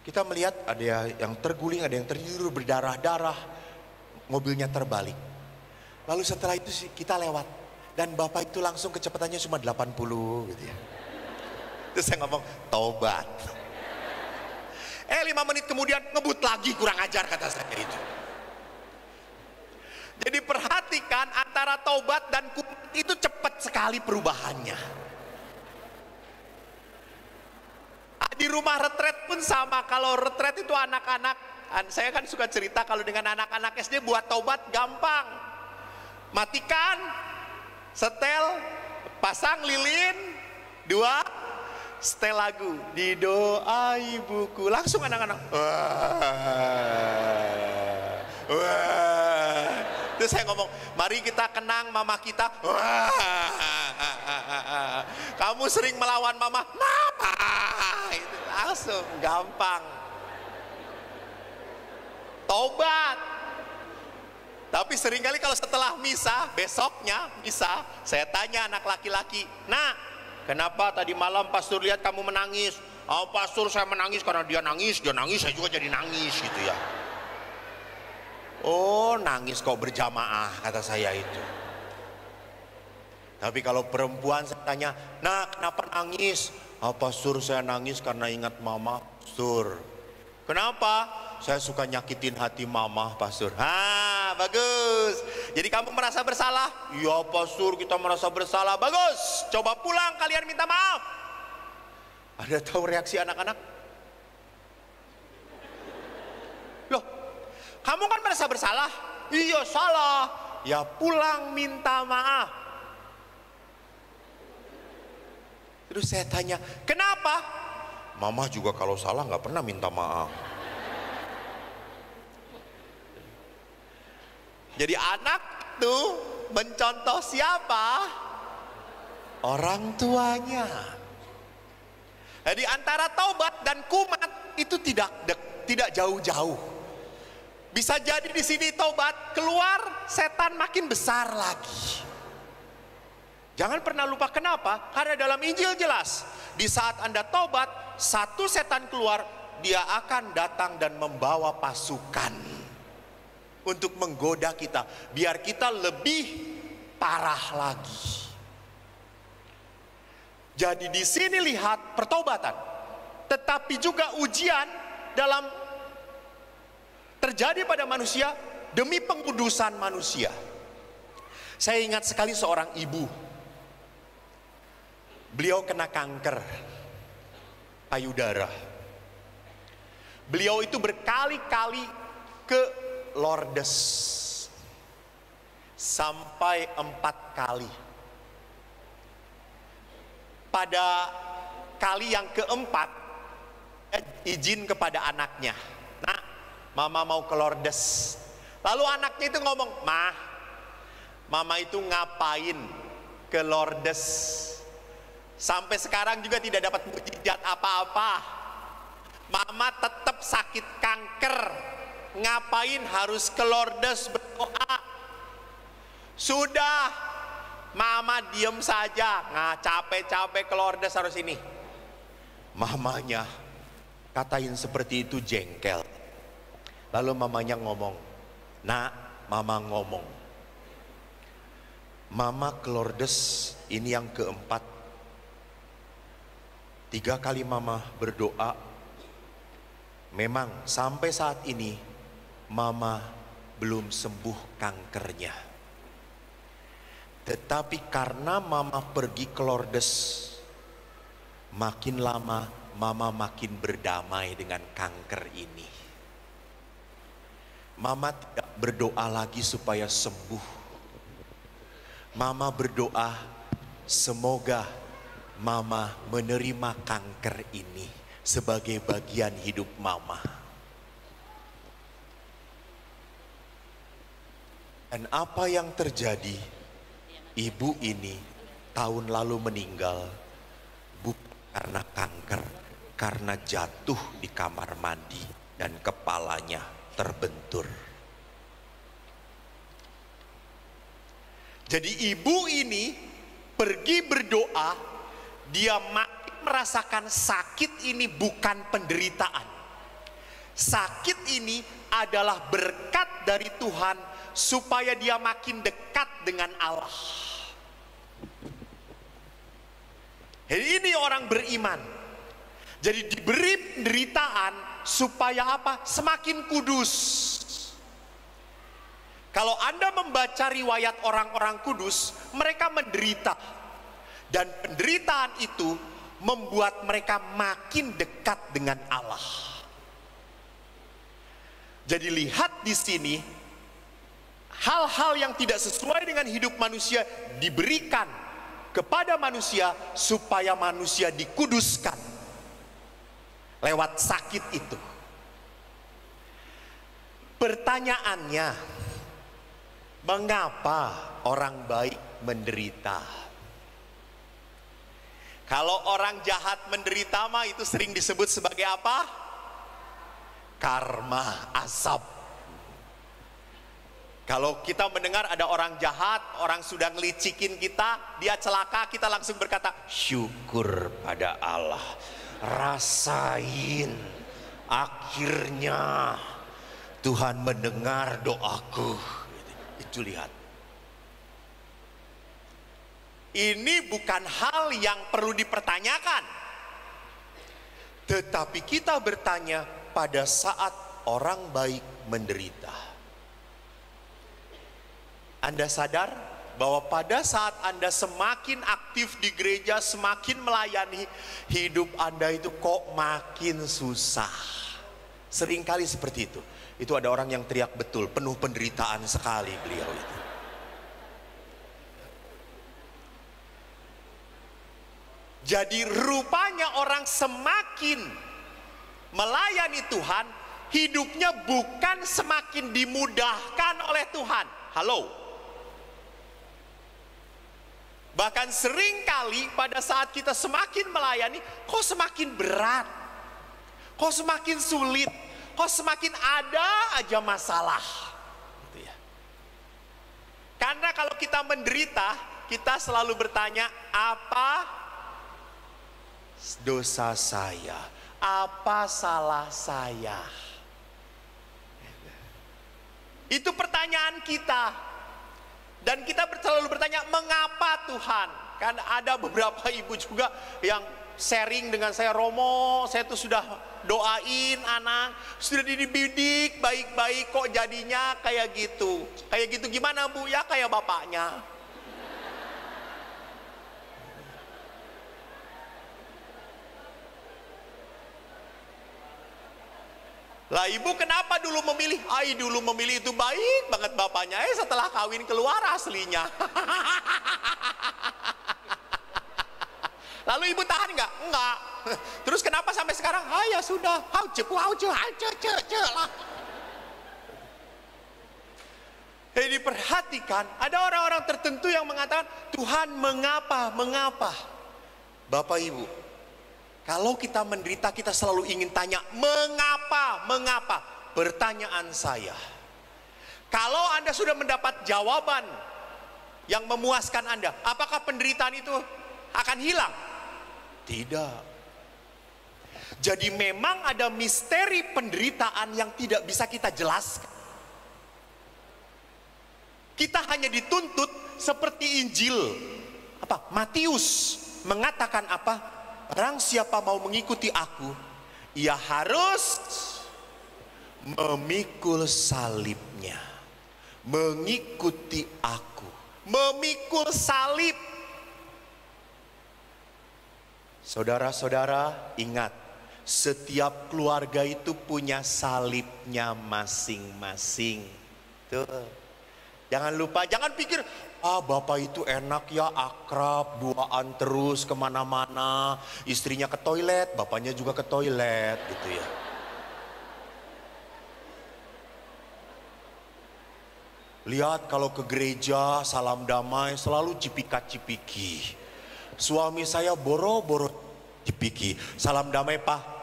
[SPEAKER 2] Kita melihat ada yang terguling, ada yang tertidur berdarah-darah, mobilnya terbalik. Lalu setelah itu kita lewat, dan bapak itu langsung kecepatannya cuma 80 gitu ya. Terus saya ngomong, taubat. 5 menit kemudian ngebut lagi, kurang ajar kata saya itu. Jadi perhatikan antara taubat dan kumat itu cepat sekali perubahannya. Di rumah retret pun sama. Kalau retret itu anak-anak, saya kan suka cerita kalau dengan anak-anak SD buat taubat gampang. Matikan, setel, pasang lilin, 2, setel lagu, di doa ibuku, langsung anak-anak wah. Terus saya ngomong, mari kita kenang mama kita. Kamu sering melawan mama, itu langsung gampang. Tobat. Tapi seringkali kalau setelah misa, besoknya misa, saya tanya anak laki-laki, nak, kenapa tadi malam pastor lihat kamu menangis? Oh pastor saya menangis karena dia nangis, saya juga jadi nangis gitu ya. Oh nangis kok berjamaah kata saya itu. Tapi kalau perempuan saya tanya, nah kenapa nangis? Oh pastor saya nangis karena ingat mama. Pastor, Kenapa? Saya suka nyakitin hati mama, pastor. Bagus. Jadi kamu merasa bersalah? Iya, pastor, kita merasa bersalah. Bagus. Coba pulang kalian minta maaf. Ada tahu reaksi anak-anak? Loh, kamu kan merasa bersalah? Iya, salah. Ya pulang minta maaf. Terus saya tanya, kenapa? Mama juga kalau salah nggak pernah minta maaf. Jadi anak tuh mencontoh siapa? Orang tuanya. Jadi antara taubat dan kumat itu tidak jauh-jauh. Bisa jadi di sini taubat, keluar setan makin besar lagi. Jangan pernah lupa kenapa? Karena dalam Injil jelas, di saat Anda taubat, satu setan keluar, dia akan datang dan membawa pasukan untuk menggoda kita, biar kita lebih parah lagi. Jadi di sini lihat pertobatan, tetapi juga ujian dalam terjadi pada manusia demi pengudusan manusia. Saya ingat sekali seorang ibu. Beliau kena kanker payudara. Beliau itu berkali-kali ke Lourdes, sampai 4 kali. Pada kali yang keempat, izin kepada anaknya, "Nak, mama mau ke Lourdes." Lalu anaknya itu ngomong, mama itu ngapain ke Lourdes? Sampai sekarang juga tidak dapat mujizat apa-apa. Mama tetap sakit kanker. Ngapain harus ke Lourdes berdoa? Sudah, mama diem saja. Capek-capek ke Lourdes harus ini. Mamanya katain seperti itu jengkel. Lalu mamanya ngomong, "Nak, mama ngomong. Mama ke Lourdes ini yang keempat. 3 kali mama berdoa. Memang sampai saat ini mama belum sembuh kankernya. Tetapi karena mama pergi ke Lourdes, makin lama mama makin berdamai dengan kanker ini. Mama tidak berdoa lagi supaya sembuh. Mama berdoa semoga mama menerima kanker ini sebagai bagian hidup mama." Dan apa yang terjadi? Ibu ini tahun lalu meninggal bukan karena kanker, karena jatuh di kamar mandi dan kepalanya terbentur. Jadi ibu ini pergi berdoa. Dia makin merasakan sakit ini bukan penderitaan. Sakit ini adalah berkat dari Tuhan supaya dia makin dekat dengan Allah. Jadi ini orang beriman. Jadi diberi penderitaan supaya apa? Semakin kudus. Kalau Anda membaca riwayat orang-orang kudus, mereka menderita. Dan penderitaan itu membuat mereka makin dekat dengan Allah. Jadi lihat di sini, hal-hal yang tidak sesuai dengan hidup manusia diberikan kepada manusia supaya manusia dikuduskan lewat sakit itu. Pertanyaannya, mengapa orang baik menderita? Kalau orang jahat menderita mah itu sering disebut sebagai apa? Karma, azab. Kalau kita mendengar ada orang jahat, orang sudah ngelicikin kita, dia celaka, kita langsung berkata, syukur pada Allah. Rasain, akhirnya Tuhan mendengar doaku. Itu lihat. Ini bukan hal yang perlu dipertanyakan. Tetapi kita bertanya, pada saat orang baik menderita. Anda sadar bahwa pada saat Anda semakin aktif di gereja, semakin melayani, hidup Anda itu kok makin susah. Seringkali seperti itu. Itu ada orang yang teriak betul, penuh penderitaan sekali beliau itu. Jadi rupanya orang semakin melayani Tuhan, hidupnya bukan semakin dimudahkan oleh Tuhan. Halo. Bahkan seringkali pada saat kita semakin melayani, kok semakin berat, kok semakin sulit, kok semakin ada aja masalah. Gitu ya. Karena kalau kita menderita, kita selalu bertanya, apa dosa saya? Apa salah saya? Itu pertanyaan kita. Dan kita selalu bertanya, mengapa Tuhan? Kan ada beberapa ibu juga yang sharing dengan saya, Romo, saya tuh sudah doain anak, sudah dididik baik-baik, kok jadinya kayak gitu. Kayak gitu gimana Bu? Ya kayak bapaknya. Lah ibu kenapa dulu memilih? Dulu memilih itu baik banget bapaknya. Setelah kawin keluar aslinya. Lalu ibu tahan nggak? Enggak. Terus kenapa sampai sekarang? Ya sudah. Lah. Jadi perhatikan, ada orang-orang tertentu yang mengatakan, Tuhan mengapa? Bapak ibu, kalau kita menderita, kita selalu ingin tanya, mengapa? Pertanyaan saya, kalau Anda sudah mendapat jawaban yang memuaskan Anda, apakah penderitaan itu akan hilang? Tidak. Jadi memang ada misteri penderitaan yang tidak bisa kita jelaskan. Kita hanya dituntut seperti Injil Matius mengatakan apa? Barang siapa mau mengikuti aku, ia harus memikul salibnya, mengikuti aku, memikul salib. Saudara-saudara, ingat, setiap keluarga itu punya salibnya masing-masing. Tuh. Jangan lupa, jangan pikir, bapak itu enak ya, akrab, duaan terus kemana-mana, istrinya ke toilet, bapaknya juga ke toilet, gitu ya. Lihat kalau ke gereja, salam damai, selalu cipika-cipiki. Suami saya boro-boro cipiki, salam damai Pak.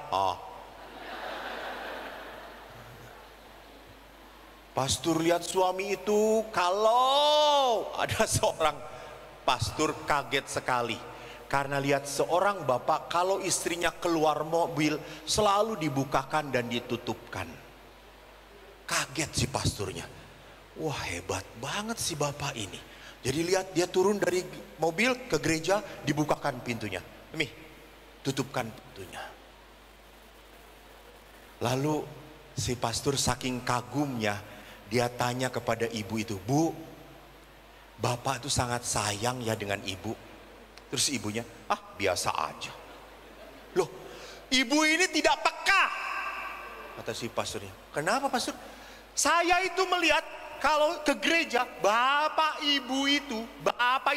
[SPEAKER 2] Pastor lihat suami itu, kalau ada seorang pastor kaget sekali karena lihat seorang bapak kalau istrinya keluar mobil selalu dibukakan dan ditutupkan. Kaget si pastornya. Wah, hebat banget si bapak ini. Jadi lihat, dia turun dari mobil ke gereja, dibukakan pintunya. Tutupkan pintunya. Lalu si pastor saking kagumnya, dia tanya kepada ibu itu, Bu, bapak itu sangat sayang ya dengan ibu. Terus ibunya, biasa aja. Loh, ibu ini tidak peka, kata si pastornya. Kenapa pastor? Saya itu melihat kalau ke gereja, bapak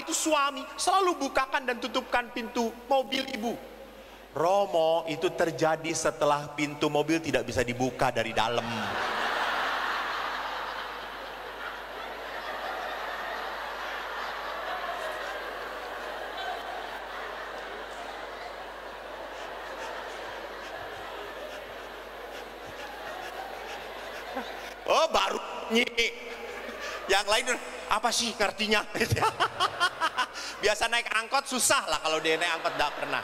[SPEAKER 2] itu suami selalu bukakan dan tutupkan pintu mobil ibu. Romo, itu terjadi setelah pintu mobil tidak bisa dibuka dari dalam. Oh, baru yang lain apa sih ngertinya? Biasa naik angkot susah lah, kalau dia naik angkot tidak pernah.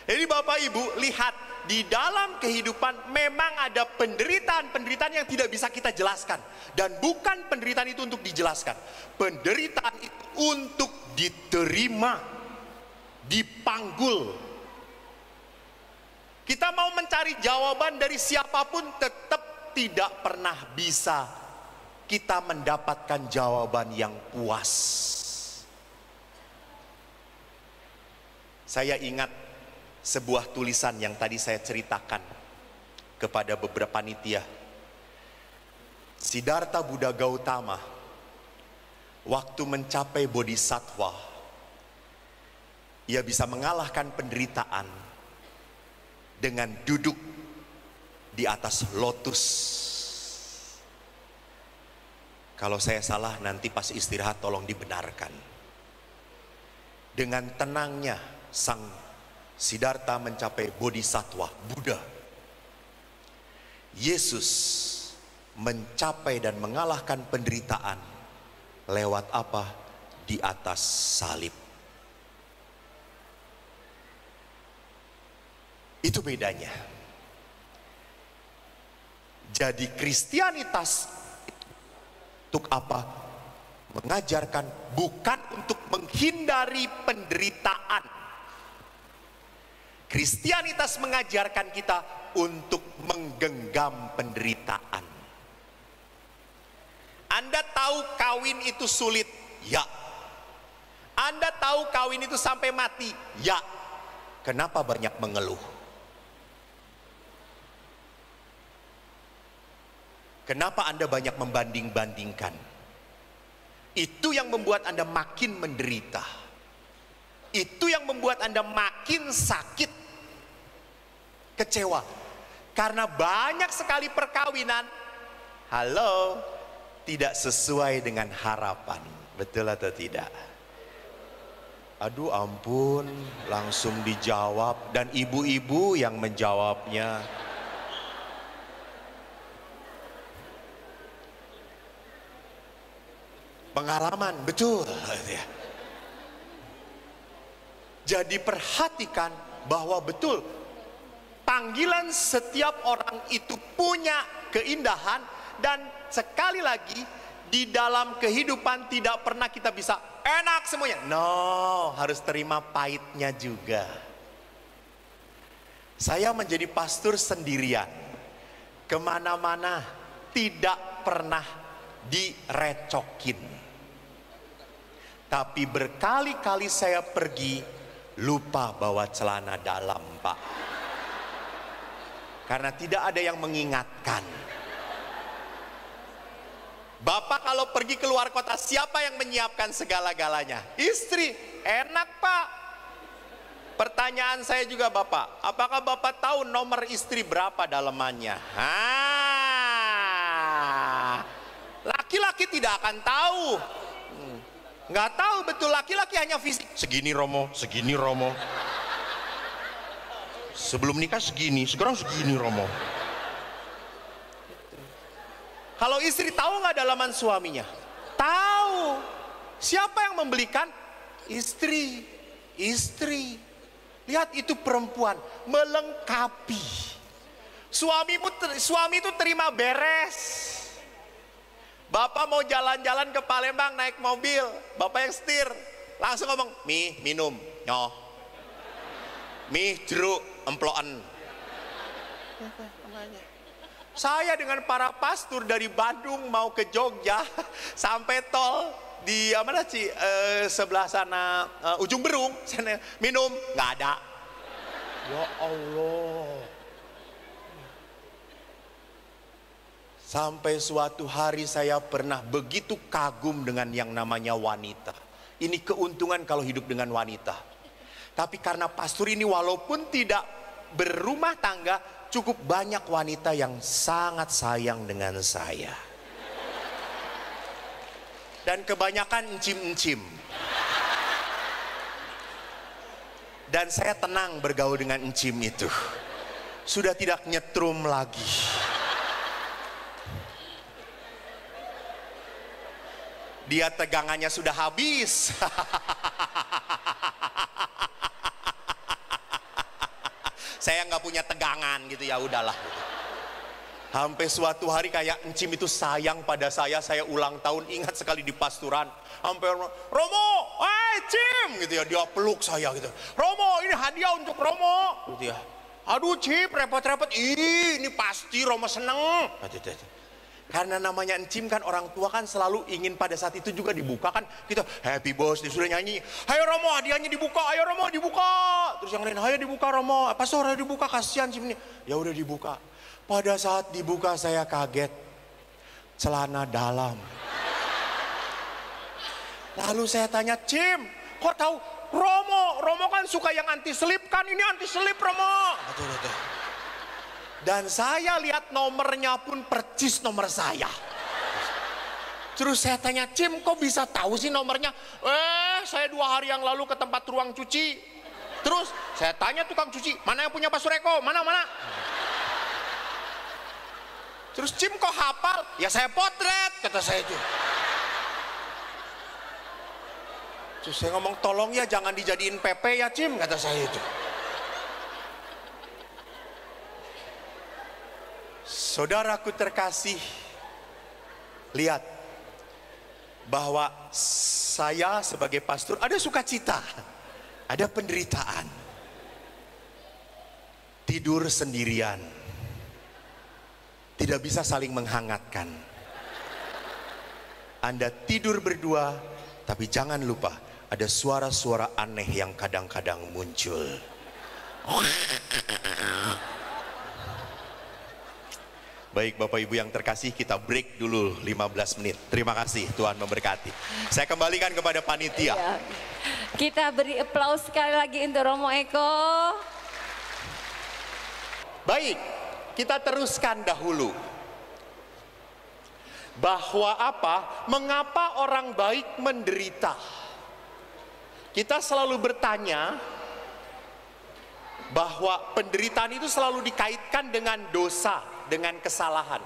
[SPEAKER 2] Jadi Bapak Ibu lihat, di dalam kehidupan memang ada penderitaan yang tidak bisa kita jelaskan. Dan bukan penderitaan itu untuk dijelaskan, penderitaan itu untuk diterima, dipanggul, Kita mau mencari jawaban dari siapapun, tetap tidak pernah bisa kita mendapatkan jawaban yang puas. Saya ingat sebuah tulisan yang tadi saya ceritakan kepada beberapa panitia. Siddhartha Buddha Gautama waktu mencapai bodhisattva, ia bisa mengalahkan penderitaan dengan duduk di atas lotus. Kalau saya salah nanti pas istirahat tolong dibenarkan. Dengan tenangnya sang Siddhartha mencapai bodhisattva Buddha. Yesus mencapai dan mengalahkan penderitaan lewat apa? Di atas salib. Itu bedanya. Jadi Kristianitas untuk apa? Mengajarkan bukan untuk menghindari penderitaan. Kristianitas mengajarkan kita untuk menggenggam penderitaan. Anda tahu kawin itu sulit? Ya. Anda tahu kawin itu sampai mati? Ya. Kenapa banyak mengeluh? Kenapa Anda banyak membanding-bandingkan? Itu yang membuat Anda makin menderita. Itu yang membuat Anda makin sakit, kecewa. Karena banyak sekali perkawinan, halo, tidak sesuai dengan harapan. Betul atau tidak? Aduh ampun, langsung dijawab. Dan ibu-ibu yang menjawabnya. Pengalaman, betul. Jadi perhatikan bahwa betul panggilan setiap orang itu punya keindahan. Dan sekali lagi di dalam kehidupan tidak pernah kita bisa enak semuanya. No, harus terima pahitnya juga. Saya menjadi pastor sendirian, kemana-mana tidak pernah direcokin. Tapi berkali-kali saya pergi lupa bawa celana dalam, Pak. Karena tidak ada yang mengingatkan. Bapak kalau pergi keluar kota, siapa yang menyiapkan segala-galanya? Istri. Enak, Pak. Pertanyaan saya juga, Bapak, apakah Bapak tahu nomor istri berapa dalemannya? Laki-laki tidak akan tahu. Nggak tahu betul, laki-laki hanya fisik. Segini Romo, segini Romo. Sebelum nikah segini, sekarang segini Romo. Kalau istri tahu nggak dalaman suaminya? Tahu. Siapa yang membelikan? Istri. Istri. Lihat itu perempuan melengkapi. Suami itu terima beres. Bapak mau jalan-jalan ke Palembang naik mobil, bapak yang setir, langsung ngomong, "Mi, minum, nyoh. Mi, jeruk, emploan." Saya dengan para pastor dari Bandung mau ke Jogja, sampai tol di mana sih sebelah sana Ujung Berung, sana, minum, nggak ada. Ya Allah. Sampai suatu hari saya pernah begitu kagum dengan yang namanya wanita. Ini keuntungan kalau hidup dengan wanita. Tapi karena pastor ini walaupun tidak berumah tangga, cukup banyak wanita yang sangat sayang dengan saya. Dan kebanyakan encim-encim. Dan saya tenang bergaul dengan encim itu. Sudah tidak nyetrum lagi. Dia tegangannya sudah habis. Saya nggak punya tegangan gitu, ya udahlah. Sampai suatu hari kayak encim itu sayang pada saya ulang tahun, ingat sekali di pasturan. Sampai Romo, Cim gitu ya, dia peluk saya gitu. Romo, ini hadiah untuk Romo gitu ya. Aduh Cip, repot-repot. Ih, ini pasti Romo seneng. Karena namanya encim kan, orang tua kan selalu ingin pada saat itu juga dibuka kan. Kita happy bos, disuruh nyanyi. Ayo Romo, hadiahnya dibuka, ayo Romo dibuka. Terus yang lain, ayo dibuka Romo. Pastor, ayo dibuka, kasihan Cim ini. Ya udah dibuka. Pada saat dibuka saya kaget. Celana dalam. Lalu saya tanya, Cim, kok tahu? Romo kan suka yang anti selip kan, ini anti selip Romo. Dan saya lihat nomornya pun percis nomor saya. Terus saya tanya, Cim kok bisa tahu sih nomornya? Saya 2 hari yang lalu ke tempat ruang cuci. Terus saya tanya tukang cuci, mana yang punya Pastor Eko? Mana? Terus Cim kok hafal? Ya saya potret, kata saya itu. Terus saya ngomong, tolong ya jangan dijadiin PP ya Cim, kata saya itu. Saudaraku terkasih, lihat bahwa saya sebagai pastor ada sukacita, ada penderitaan. Tidur sendirian, tidak bisa saling menghangatkan. Anda tidur berdua, tapi jangan lupa ada suara-suara aneh yang kadang-kadang muncul. Baik Bapak Ibu yang terkasih, kita break dulu 15 menit. Terima kasih, Tuhan memberkati. Saya kembalikan kepada panitia.
[SPEAKER 3] Ya. Kita beri aplaus sekali lagi untuk Romo Eko.
[SPEAKER 2] Baik, kita teruskan dahulu. Bahwa apa? Mengapa orang baik menderita? Kita selalu bertanya bahwa penderitaan itu selalu dikaitkan dengan dosa, dengan kesalahan.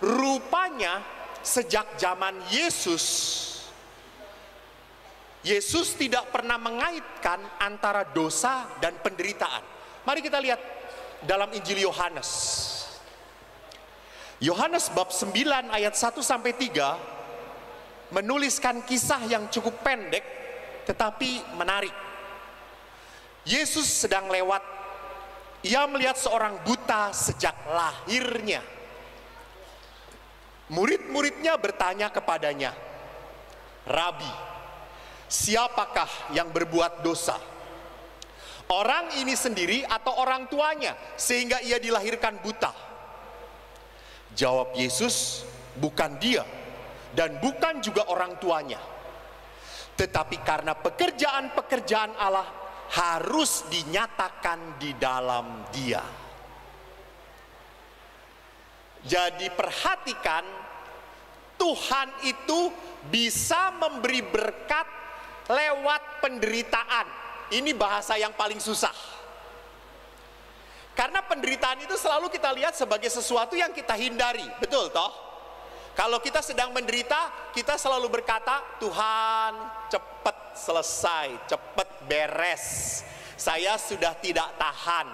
[SPEAKER 2] Rupanya sejak zaman Yesus tidak pernah mengaitkan antara dosa dan penderitaan. Mari kita lihat dalam Injil Yohanes. Yohanes bab 9 ayat 1 sampai 3 menuliskan kisah yang cukup pendek tetapi menarik. Yesus sedang lewat, ia melihat seorang buta sejak lahirnya. Murid-muridnya bertanya kepadanya, Rabi, siapakah yang berbuat dosa? Orang ini sendiri atau orang tuanya sehingga ia dilahirkan buta? Jawab Yesus, bukan dia dan bukan juga orang tuanya. Tetapi karena pekerjaan-pekerjaan Allah harus dinyatakan di dalam dia. Jadi perhatikan, Tuhan itu bisa memberi berkat lewat penderitaan. Ini bahasa yang paling susah. Karena penderitaan itu selalu kita lihat sebagai sesuatu yang kita hindari. Betul toh? Kalau kita sedang menderita, kita selalu berkata, Tuhan cepat selesai, cepat beres. Saya sudah tidak tahan.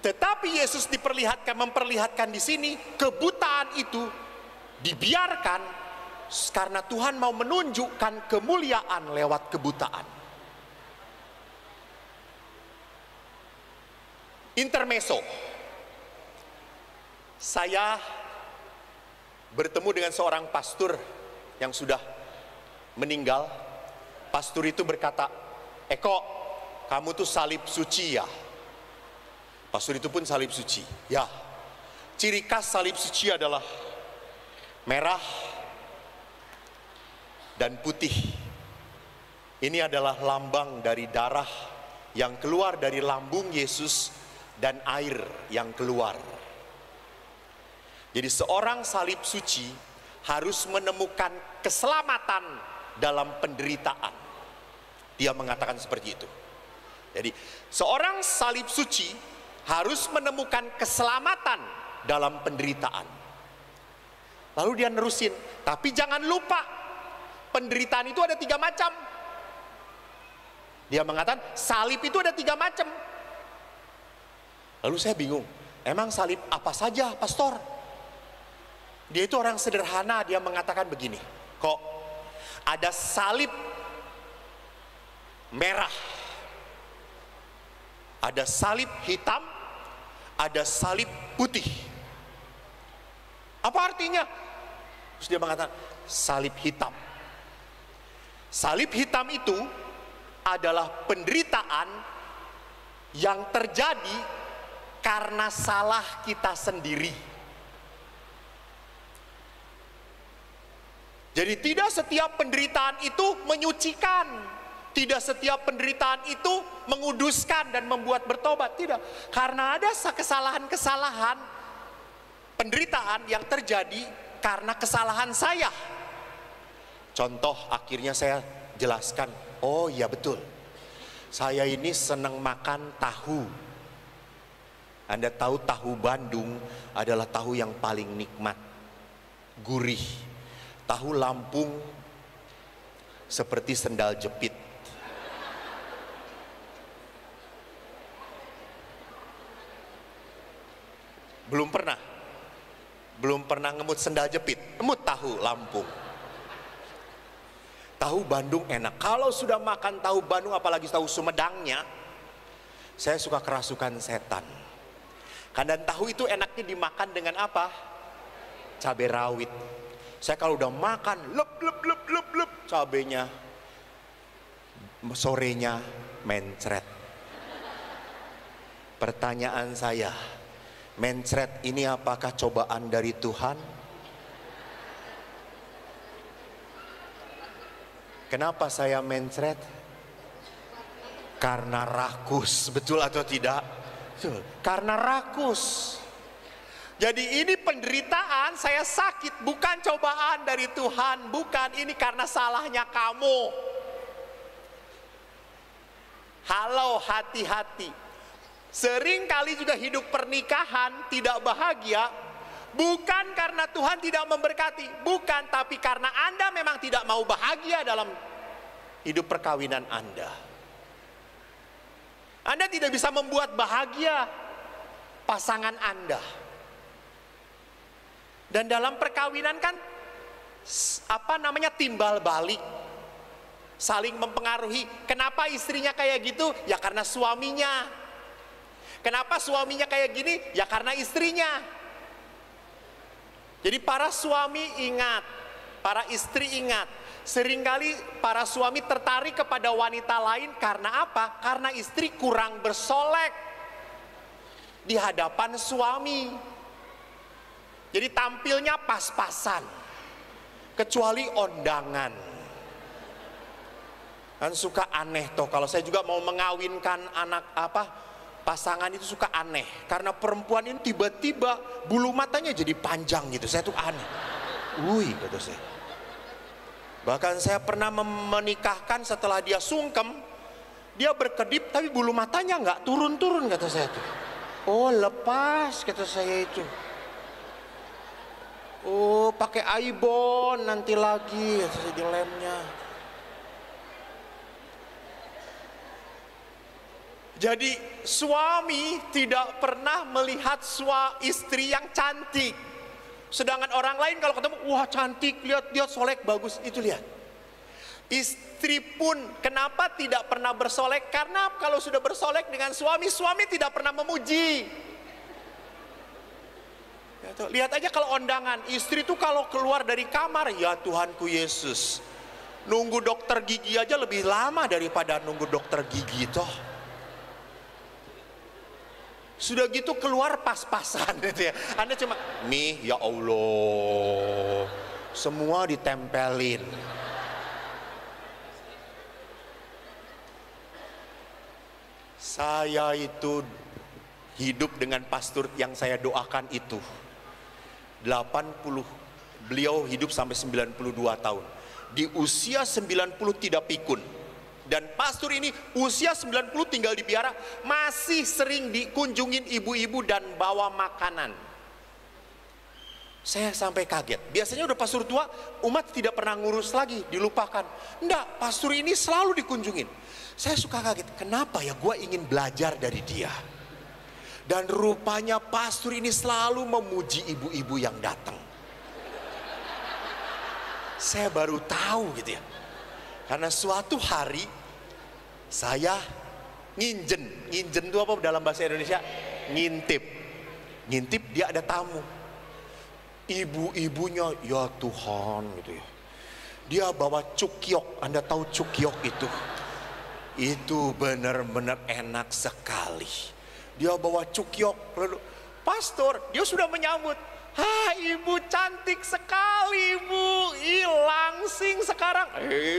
[SPEAKER 2] Tetapi Yesus memperlihatkan di sini, kebutaan itu dibiarkan karena Tuhan mau menunjukkan kemuliaan lewat kebutaan. Intermezzo. Saya bertemu dengan seorang pastor yang sudah meninggal. Pastor itu berkata, Eko, kamu tuh salib suci ya? Pastor itu pun salib suci. Ya, ciri khas salib suci adalah merah dan putih. Ini adalah lambang dari darah yang keluar dari lambung Yesus dan air yang keluar. Jadi seorang salib suci harus menemukan keselamatan dalam penderitaan. Dia mengatakan seperti itu. Jadi seorang salib suci harus menemukan keselamatan dalam penderitaan. Lalu dia nerusin, tapi jangan lupa penderitaan itu ada 3 macam. Dia mengatakan salib itu ada 3 macam. Lalu saya bingung, emang salib apa saja, pastor? Dia itu orang sederhana, dia mengatakan begini, kok ada salib merah, Ada salib hitam, ada salib putih. Apa artinya? Terus dia mengatakan salib hitam. Salib hitam itu adalah penderitaan yang terjadi karena salah kita sendiri. Jadi tidak setiap penderitaan itu menyucikan. Tidak setiap penderitaan itu menguduskan dan membuat bertobat. Tidak. Karena ada kesalahan-kesalahan penderitaan yang terjadi karena kesalahan saya. Contoh akhirnya saya jelaskan. Oh iya betul. Saya ini senang makan tahu. Anda tahu tahu Bandung adalah tahu yang paling nikmat. Gurih. Tahu Lampung seperti sendal jepit. Belum pernah ngemut sendal jepit, emut tahu Lampung. Tahu Bandung enak. Kalau sudah makan tahu Bandung, apalagi tahu Sumedangnya, saya suka kerasukan setan. Dan tahu itu enaknya dimakan dengan apa? Cabai rawit. Saya kalau udah makan, lep cabenya, sorenya mencret. Pertanyaan saya, mencret ini apakah cobaan dari Tuhan? Kenapa saya mencret? Karena rakus, betul atau tidak? Betul. Karena rakus. Jadi ini penderitaan, saya sakit bukan cobaan dari Tuhan, bukan, ini karena salahnya kamu. Halo, hati-hati. Sering kali juga hidup pernikahan tidak bahagia, bukan karena Tuhan tidak memberkati, bukan, tapi karena Anda memang tidak mau bahagia dalam hidup perkawinan Anda. Anda tidak bisa membuat bahagia pasangan Anda. Dan dalam perkawinan kan timbal balik, saling mempengaruhi. Kenapa istrinya kayak gitu? Ya karena suaminya. Kenapa suaminya kayak gini? Ya karena istrinya. Jadi para suami ingat, para istri ingat, seringkali para suami tertarik kepada wanita lain karena apa? Karena istri kurang bersolek di hadapan suami. Jadi tampilnya pas-pasan, kecuali ondangan. Kan suka aneh toh, kalau saya juga mau mengawinkan anak pasangan itu suka aneh. Karena perempuan ini tiba-tiba bulu matanya jadi panjang gitu, saya tuh aneh. Kata saya. Bahkan saya pernah menikahkan setelah dia sungkem, dia berkedip tapi bulu matanya nggak turun-turun, kata saya tuh. Oh lepas, kata saya itu. Oh pakai aibon nanti lagi, kata saya, di lemnya. Jadi suami tidak pernah melihat istri yang cantik. Sedangkan orang lain kalau ketemu, wah cantik, lihat solek bagus, itu lihat. Istri pun kenapa tidak pernah bersolek? Karena kalau sudah bersolek dengan suami, suami tidak pernah memuji. Ya, tuh, lihat aja kalau ondangan, istri tuh kalau keluar dari kamar, ya Tuhanku Yesus, nunggu dokter gigi aja lebih lama daripada nunggu dokter gigi toh. Sudah gitu keluar pas-pasan gitu ya. Anda cuma, nih ya Allah, semua ditempelin. Saya itu hidup dengan pastor yang saya doakan itu 80, beliau hidup sampai 92 tahun. Di usia 90 tidak pikun. Dan pastor ini usia 90 tinggal di biara, masih sering dikunjungin ibu-ibu dan bawa makanan. Saya sampai kaget. Biasanya udah pastor tua, umat tidak pernah ngurus lagi, dilupakan. Enggak, pastor ini selalu dikunjungin. Saya suka kaget, kenapa ya, gue ingin belajar dari dia. Dan rupanya pastor ini selalu memuji ibu-ibu yang datang. Saya baru tahu gitu ya. Karena suatu hari saya Nginjen itu apa dalam bahasa Indonesia? Ngintip. Ngintip, dia ada tamu. Ibu-ibunya, ya Tuhan gitu ya. Dia bawa cukyok, Anda tahu cukyok itu? Itu benar-benar enak sekali. Dia bawa cukyok, lalu pastor, dia sudah menyambut. Ibu cantik sekali ibu, langsing sekarang.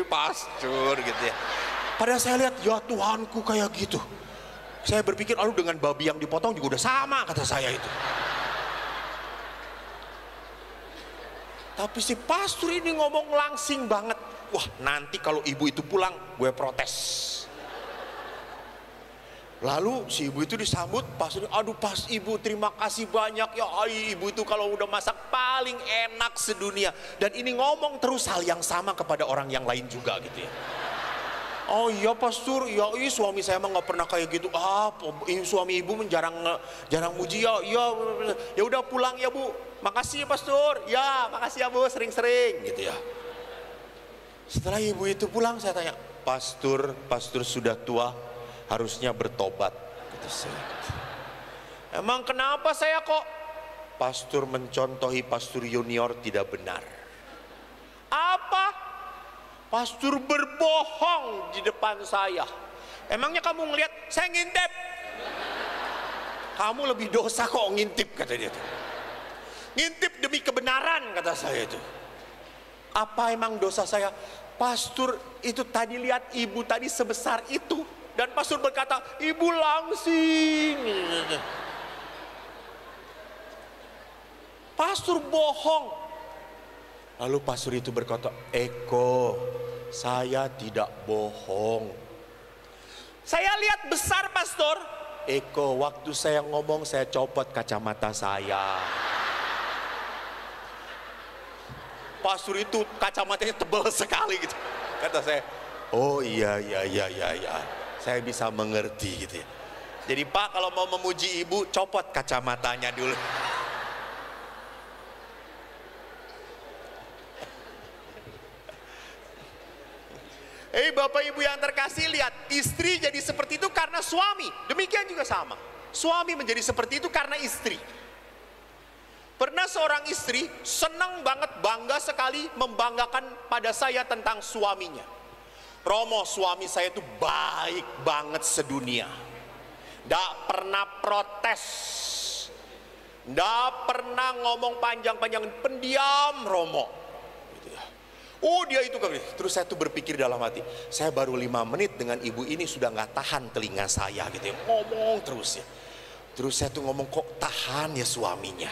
[SPEAKER 2] Pastor gitu ya. Padahal saya lihat, ya Tuhanku kayak gitu. Saya berpikir, lalu dengan babi yang dipotong juga udah sama, kata saya itu. Tapi si pastor ini ngomong langsing banget. Wah, nanti kalau ibu itu pulang, gue protes. Lalu si ibu itu disambut, pastor, aduh pas ibu terima kasih banyak ya, ibu itu kalau udah masak paling enak sedunia. Dan ini ngomong terus hal yang sama kepada orang yang lain juga gitu ya. Oh iya pastor, ya suami saya emang nggak pernah kayak gitu. Suami ibu jarang muji ya. Ya udah pulang ya bu. Makasih ya pastor. Ya makasih ya bu, sering-sering gitu ya. Setelah ibu itu pulang, saya tanya, pastor sudah tua, harusnya bertobat. Kata saya. Emang kenapa saya kok? Pastor mencontohi pastor junior tidak benar. Apa? Pastor berbohong di depan saya. Emangnya kamu ngelihat saya ngintip? Kamu lebih dosa kok ngintip, kata dia. Ngintip demi kebenaran, kata saya itu. Apa emang dosa saya? Pastor itu tadi lihat ibu tadi sebesar itu, dan pastor berkata, ibu langsing. Pastor bohong. Lalu pastor itu berkata, Eko, saya tidak bohong. Saya lihat besar pastor. Eko, waktu saya ngomong saya copot kacamata saya. Pastor itu kacamatanya tebal sekali gitu. Kata saya, oh iya. Saya bisa mengerti gitu ya. Jadi Pak kalau mau memuji ibu, copot kacamatanya dulu. Bapak ibu yang terkasih, lihat, istri jadi seperti itu karena suami. Demikian juga sama, suami menjadi seperti itu karena istri. Pernah seorang istri senang banget, bangga sekali membanggakan pada saya tentang suaminya. Romo, suami saya itu baik banget sedunia. Nggak pernah protes, nggak pernah ngomong panjang-panjang, pendiam Romo. Oh dia itu kan. Terus saya tuh berpikir dalam hati, saya baru 5 menit dengan ibu ini sudah nggak tahan telinga saya gitu ya, ngomong terus ya. Terus saya tuh ngomong, kok tahan ya suaminya.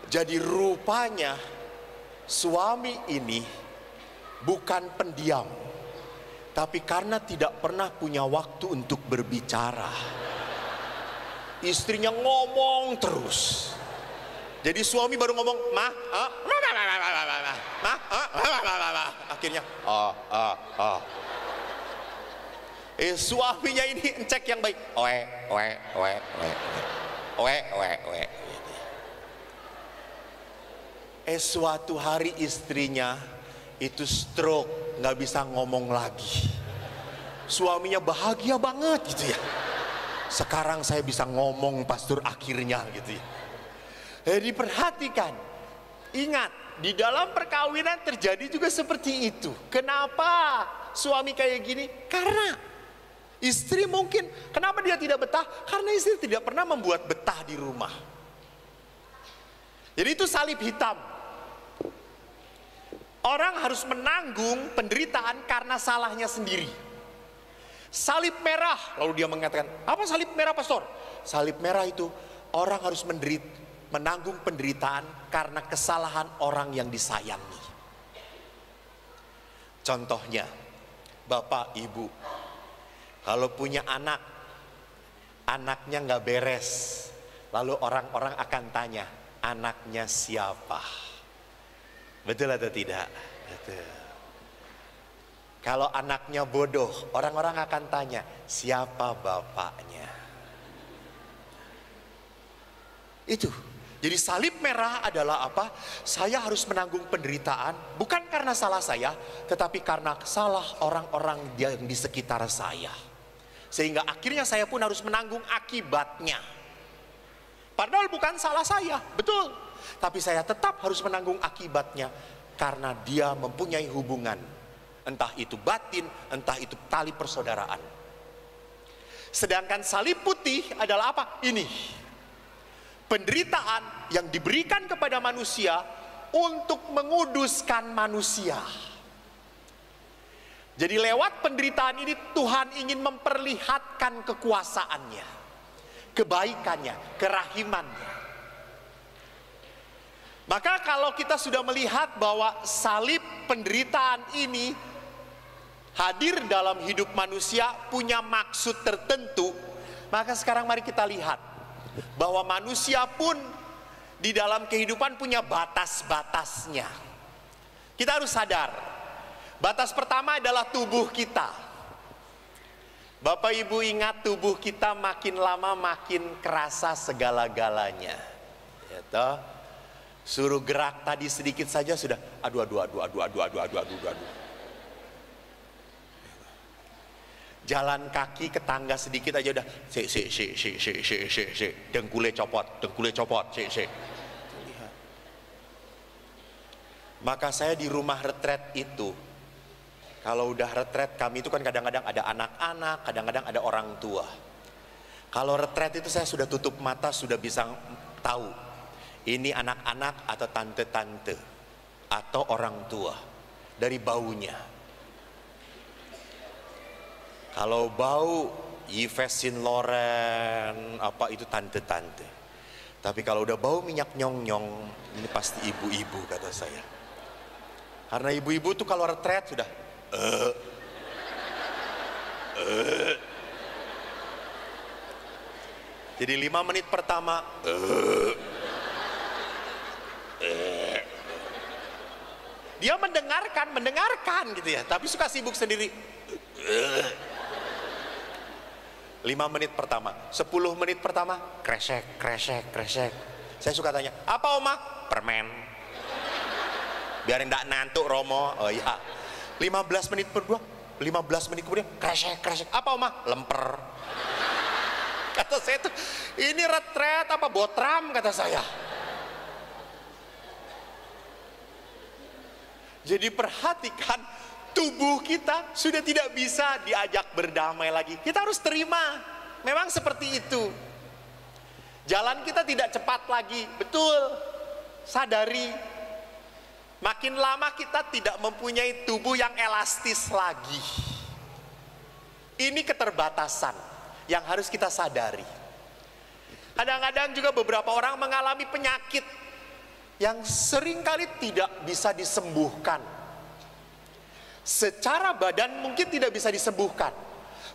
[SPEAKER 2] Jadi rupanya suami ini bukan pendiam, tapi karena tidak pernah punya waktu untuk berbicara, istrinya ngomong terus. Jadi suami baru ngomong, akhirnya suaminya ini cek yang baik, suatu hari istrinya itu stroke, nggak bisa ngomong lagi. Suaminya bahagia banget gitu ya. Sekarang saya bisa ngomong pastor akhirnya gitu ya. Jadi perhatikan, ingat, di dalam perkawinan terjadi juga seperti itu. Kenapa suami kayak gini? Karena istri mungkin, kenapa dia tidak betah? Karena istri tidak pernah membuat betah di rumah. Jadi itu salib hitam. Orang harus menanggung penderitaan karena salahnya sendiri. Salib merah, lalu dia mengatakan, apa salib merah pastor? Salib merah itu orang harus menanggung penderitaan karena kesalahan orang yang disayangi. Contohnya, bapak ibu kalau punya anak, anaknya nggak beres, lalu orang-orang akan tanya, anaknya siapa? Betul atau tidak? Betul. Kalau anaknya bodoh, orang-orang akan tanya, siapa bapaknya? Itu Jadi salib merah adalah apa? Saya harus menanggung penderitaan, bukan karena salah saya, tetapi karena salah orang-orang yang di sekitar saya. Sehingga akhirnya saya pun harus menanggung akibatnya. Padahal bukan salah saya, betul. Tapi saya tetap harus menanggung akibatnya, karena dia mempunyai hubungan. Entah itu batin, entah itu tali persaudaraan. Sedangkan salib putih adalah apa? Ini. Penderitaan yang diberikan kepada manusia untuk menguduskan manusia. Jadi lewat penderitaan ini Tuhan ingin memperlihatkan kekuasaannya, kebaikannya, kerahimannya. Maka kalau kita sudah melihat bahwa salib penderitaan ini hadir dalam hidup manusia, punya maksud tertentu, maka sekarang mari kita lihat bahwa manusia pun di dalam kehidupan punya batas-batasnya. Kita harus sadar, batas pertama adalah tubuh kita. Bapak Ibu ingat, tubuh kita makin lama makin kerasa segala-galanya. Ya toh? Suruh gerak tadi sedikit saja sudah aduh. Jalan kaki ke tangga sedikit aja udah dengkulnya copot. Maka saya di rumah retret itu, kalau udah retret kami itu kan kadang-kadang ada anak-anak, kadang-kadang ada orang tua. Kalau retret itu saya sudah tutup mata, sudah bisa tahu ini anak-anak atau tante-tante atau orang tua dari baunya. Kalau bau Yves Saint Laurent apa itu tante-tante. Tapi kalau udah bau minyak nyong-nyong, ini pasti ibu-ibu kata saya. Karena ibu-ibu tuh kalau retret sudah Jadi 5 menit pertama dia mendengarkan gitu ya, tapi suka sibuk sendiri. 5 menit pertama, 10 menit pertama kresek. Saya suka tanya, apa oma? Permen. Biarin ndak nantuk Romo. Oh iya. 15 menit berdua, 15 menit kemudian kresek. Apa oma? Lemper. Kata saya tuh, ini retret apa botram kata saya. Jadi perhatikan, tubuh kita sudah tidak bisa diajak berdamai lagi. Kita harus terima, memang seperti itu. Jalan kita tidak cepat lagi, betul. Sadari, makin lama kita tidak mempunyai tubuh yang elastis lagi. Ini keterbatasan yang harus kita sadari. Kadang-kadang juga beberapa orang mengalami penyakit yang seringkali tidak bisa disembuhkan. Secara badan mungkin tidak bisa disembuhkan.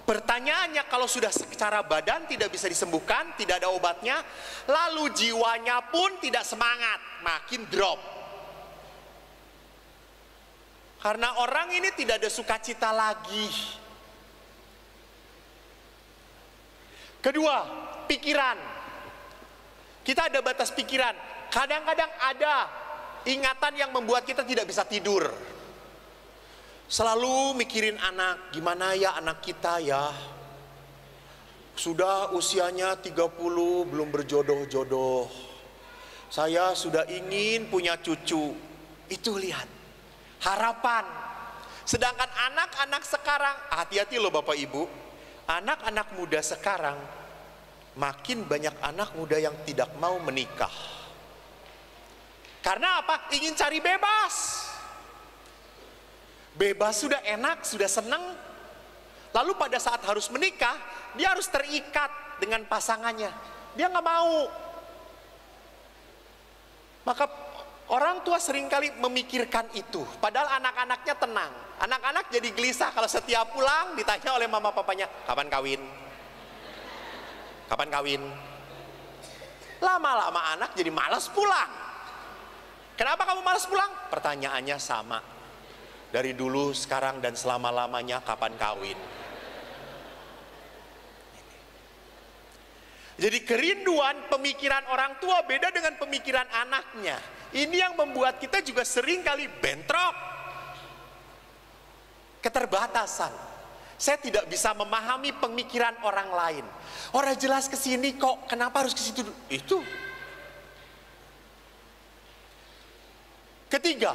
[SPEAKER 2] Pertanyaannya, kalau sudah secara badan tidak bisa disembuhkan, tidak ada obatnya, lalu jiwanya pun tidak semangat, makin drop. Karena orang ini tidak ada sukacita lagi. Kedua, pikiran. Kita ada batas pikiran. Kadang-kadang ada ingatan yang membuat kita tidak bisa tidur. Selalu mikirin anak, gimana ya anak kita ya. Sudah usianya 30 belum berjodoh-jodoh. Saya sudah ingin punya cucu. Itu lihat, harapan. Sedangkan anak-anak sekarang, hati-hati loh Bapak Ibu. Anak-anak muda sekarang, makin banyak anak muda yang tidak mau menikah. Karena apa? Ingin cari bebas. Bebas sudah enak, sudah senang. Lalu pada saat harus menikah, dia harus terikat dengan pasangannya. Dia nggak mau. Maka orang tua seringkali memikirkan itu. Padahal anak-anaknya tenang. Anak-anak jadi gelisah kalau setiap pulang ditanya oleh mama papanya, kapan kawin? Kapan kawin? Lama-lama anak jadi malas pulang. Kenapa kamu malas pulang? Pertanyaannya sama. Dari dulu, sekarang, dan selama-lamanya kapan kawin? Jadi kerinduan pemikiran orang tua beda dengan pemikiran anaknya. Ini yang membuat kita juga sering kali bentrok. Keterbatasan. Saya tidak bisa memahami pemikiran orang lain. Orang jelas ke sini kok, kenapa harus ke situ? Itu. Ketiga,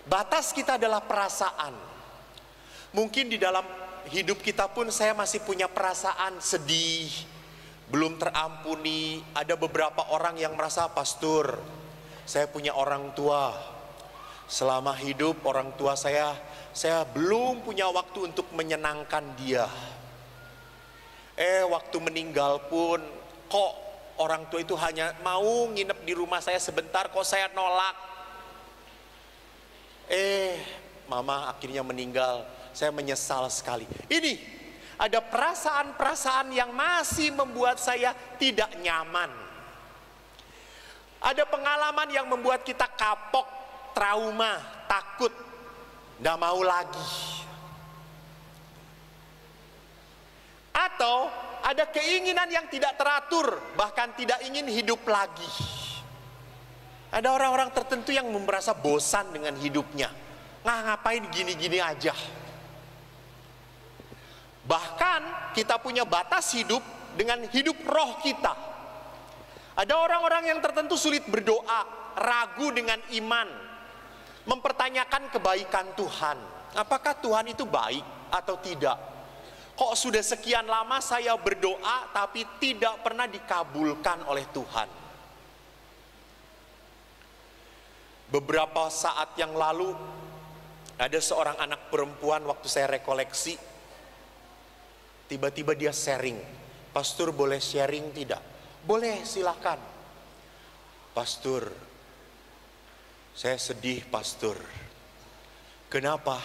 [SPEAKER 2] batas kita adalah perasaan. Mungkin di dalam hidup kita pun saya masih punya perasaan sedih, belum terampuni. Ada beberapa orang yang merasa, pastor, saya punya orang tua. Selama hidup orang tua saya belum punya waktu untuk menyenangkan dia. Waktu meninggal pun kok orang tua itu hanya mau nginep di rumah saya sebentar, kok saya nolak. Mama akhirnya meninggal, saya menyesal sekali. Ini ada perasaan-perasaan yang masih membuat saya tidak nyaman. Ada pengalaman yang membuat kita kapok, trauma, takut, tidak mau lagi. Atau ada keinginan yang tidak teratur, bahkan tidak ingin hidup lagi. Ada orang-orang tertentu yang merasa bosan dengan hidupnya. Ngapain gini-gini aja. Bahkan kita punya batas hidup dengan hidup roh kita. Ada orang-orang yang tertentu sulit berdoa, ragu dengan iman, mempertanyakan kebaikan Tuhan. Apakah Tuhan itu baik atau tidak? Kok sudah sekian lama saya berdoa tapi tidak pernah dikabulkan oleh Tuhan. Beberapa saat yang lalu ada seorang anak perempuan, waktu saya rekoleksi, tiba-tiba dia sharing. Pastor, boleh sharing tidak? Boleh, silakan. Pastor, saya sedih, pastor. Kenapa?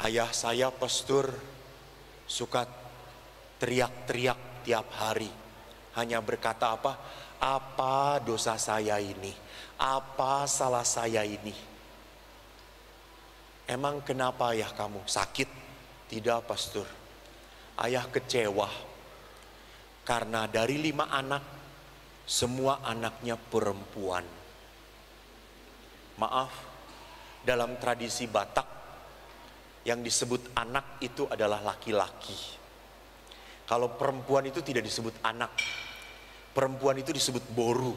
[SPEAKER 2] Ayah saya, pastor, suka teriak-teriak tiap hari. Hanya berkata apa? Apa dosa saya ini? Apa salah saya ini? Emang kenapa ayah kamu? Sakit? Tidak, pastor. Ayah kecewa. Karena dari 5 anak, semua anaknya perempuan. Maaf, dalam tradisi Batak, yang disebut anak itu adalah laki-laki. Kalau perempuan itu tidak disebut anak. Perempuan itu disebut boru.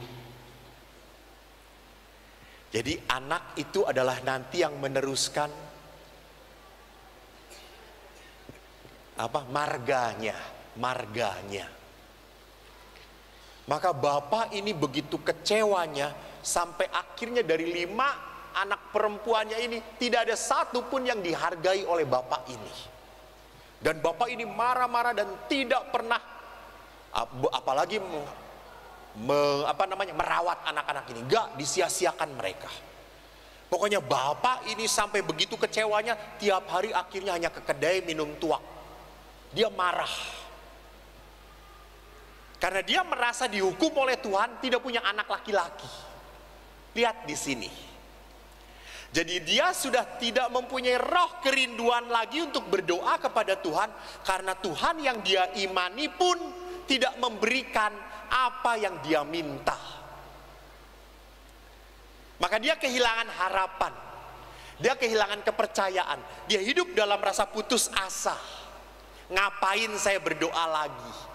[SPEAKER 2] Jadi anak itu adalah nanti yang meneruskan marganya. Maka bapak ini begitu kecewanya sampai akhirnya dari 5 anak perempuannya ini tidak ada satu pun yang dihargai oleh bapak ini. Dan bapak ini marah-marah dan tidak pernah apalagi merawat anak-anak ini. Enggak, disia-siakan mereka. Pokoknya bapak ini sampai begitu kecewanya, tiap hari akhirnya hanya ke kedai minum tuak. Dia marah karena dia merasa dihukum oleh Tuhan, tidak punya anak laki-laki. Lihat di sini. Jadi dia sudah tidak mempunyai roh kerinduan lagi untuk berdoa kepada Tuhan, karena Tuhan yang dia imani pun tidak memberikan apa yang dia minta. Maka dia kehilangan harapan, dia kehilangan kepercayaan, dia hidup dalam rasa putus asa. Ngapain saya berdoa lagi?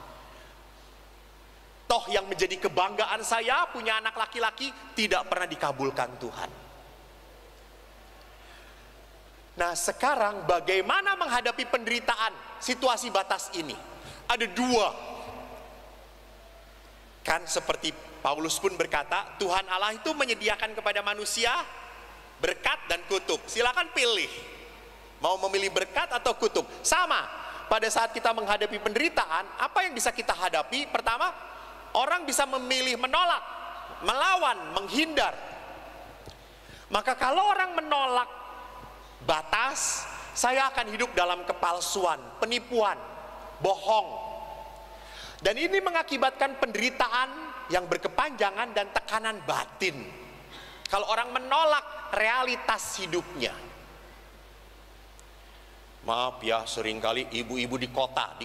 [SPEAKER 2] Toh yang menjadi kebanggaan saya punya anak laki-laki tidak pernah dikabulkan Tuhan. Nah, sekarang bagaimana menghadapi penderitaan situasi batas ini? Ada 2. Kan seperti Paulus pun berkata, Tuhan Allah itu menyediakan kepada manusia berkat dan kutuk. Silakan pilih. Mau memilih berkat atau kutuk? Sama. Pada saat kita menghadapi penderitaan, apa yang bisa kita hadapi? Pertama, orang bisa memilih menolak, melawan, menghindar. Maka kalau orang menolak batas, saya akan hidup dalam kepalsuan, penipuan, bohong. Dan ini mengakibatkan penderitaan yang berkepanjangan dan tekanan batin. Kalau orang menolak realitas hidupnya. Maaf ya, seringkali ibu-ibu di kota.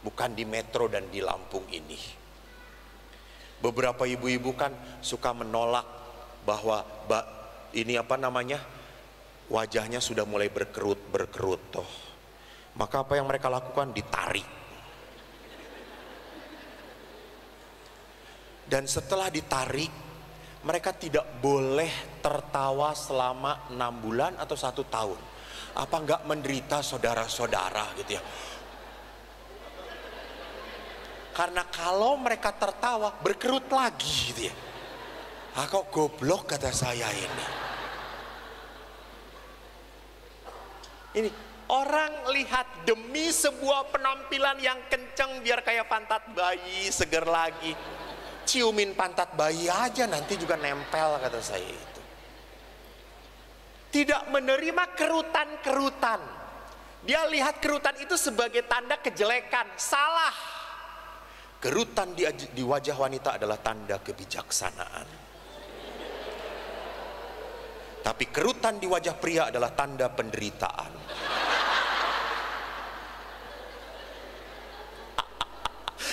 [SPEAKER 2] bukan di Metro dan di Lampung ini. Beberapa ibu-ibu kan suka menolak bahwa ini apa namanya, wajahnya sudah mulai berkerut toh. Maka apa yang mereka lakukan? Ditarik. Dan setelah ditarik, mereka tidak boleh tertawa selama 6 bulan atau 1 tahun. Apa enggak menderita saudara-saudara gitu ya? Karena kalau mereka tertawa berkerut lagi gitu ya. Ah, kok goblok kata saya ini. Ini orang lihat demi sebuah penampilan yang kenceng biar kayak pantat bayi seger lagi. Ciumin pantat bayi aja nanti juga nempel kata saya itu. Tidak menerima kerutan-kerutan. Dia lihat kerutan itu sebagai tanda kejelekan. Salah. Kerutan di wajah wanita adalah tanda kebijaksanaan. Tapi kerutan di wajah pria adalah tanda penderitaan.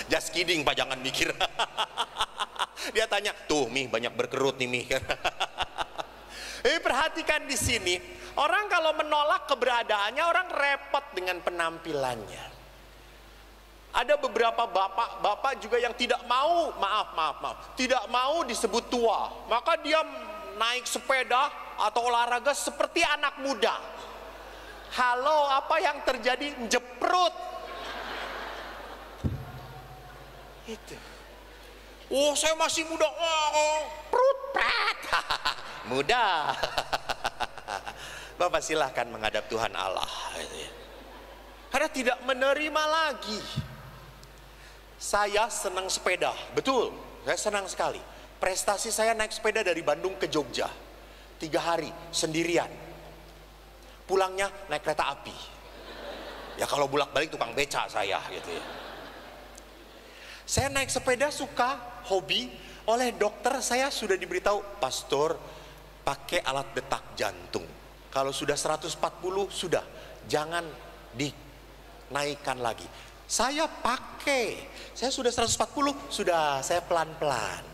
[SPEAKER 2] Just kidding Pak, jangan mikir. Dia tanya, tuh Mi banyak berkerut nih Mi. Perhatikan di sini, orang kalau menolak keberadaannya, orang repot dengan penampilannya. Ada beberapa bapak juga yang tidak mau, maaf, tidak mau disebut tua. Maka dia naik sepeda atau olahraga seperti anak muda. Halo, apa yang terjadi? Jeprut. Itu. Oh, saya masih muda. Perut prat. Muda. Bapak silahkan menghadap Tuhan Allah. Karena tidak menerima lagi. Saya senang sepeda, betul. Saya senang sekali. Prestasi saya naik sepeda dari Bandung ke Jogja 3 hari sendirian. Pulangnya naik kereta api. Ya kalau bolak-balik tukang beca saya gitu ya. Saya naik sepeda suka, hobi. Oleh dokter saya sudah diberitahu, pastor pakai alat detak jantung. Kalau sudah 140 sudah, jangan dinaikkan lagi. Saya pakai, saya sudah 140, sudah saya pelan-pelan.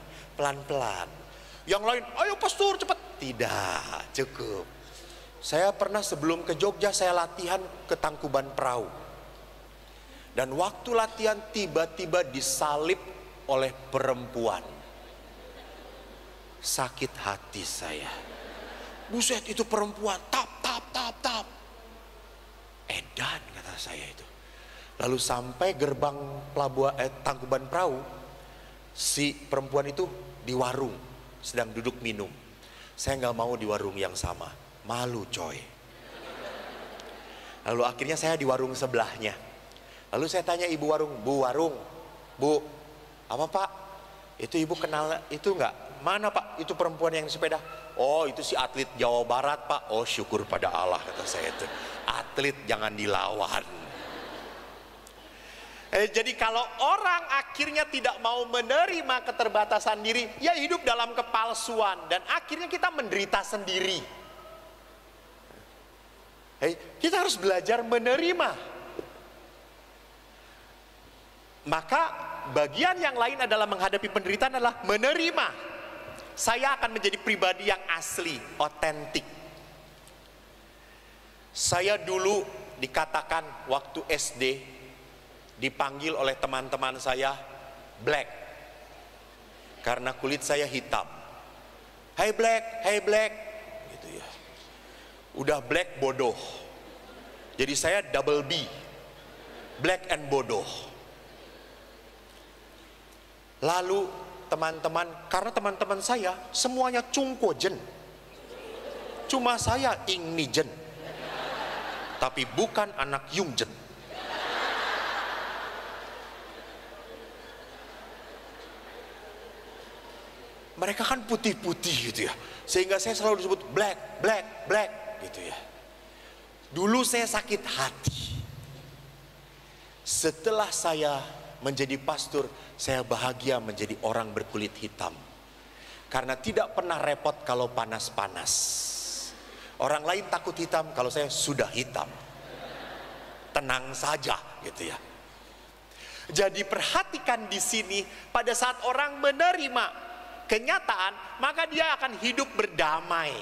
[SPEAKER 2] Yang lain, ayo pastor cepat. Tidak, cukup. Saya pernah sebelum ke Jogja saya latihan ke Tangkuban Perahu. Dan waktu latihan tiba-tiba disalib oleh perempuan. Sakit hati saya. Buset, itu perempuan, tap. Edan kata saya itu. Lalu sampai gerbang Tangkuban Perahu, si perempuan itu di warung sedang duduk minum. Saya nggak mau di warung yang sama, malu coy. Lalu akhirnya saya di warung sebelahnya. Lalu saya tanya ibu warung, Bu, apa Pak? Itu ibu kenal itu nggak? Mana Pak? Itu perempuan yang sepeda. Oh, itu si atlet Jawa Barat Pak. Oh, syukur pada Allah kata saya itu. Atlet jangan dilawan. Jadi kalau orang akhirnya tidak mau menerima keterbatasan diri, ya hidup dalam kepalsuan dan akhirnya kita menderita sendiri. Kita harus belajar menerima. Maka bagian yang lain adalah menghadapi penderitaan adalah menerima. Saya akan menjadi pribadi yang asli, otentik. Saya dulu dikatakan waktu SD dipanggil oleh teman-teman saya black karena kulit saya hitam. Hey black gitu ya. Udah black bodoh. Jadi saya double B, black and bodoh. Lalu teman-teman, karena teman-teman saya semuanya cungkojen, cuma saya ingnijen, tapi bukan anak Yungjen. Mereka kan putih-putih gitu ya, sehingga saya selalu disebut black gitu ya. Dulu saya sakit hati. Setelah saya menjadi pastor, saya bahagia menjadi orang berkulit hitam. Karena tidak pernah repot kalau panas-panas. Orang lain takut hitam, kalau saya sudah hitam. Tenang saja gitu ya. Jadi perhatikan di sini, pada saat orang menerima kenyataan, maka dia akan hidup berdamai.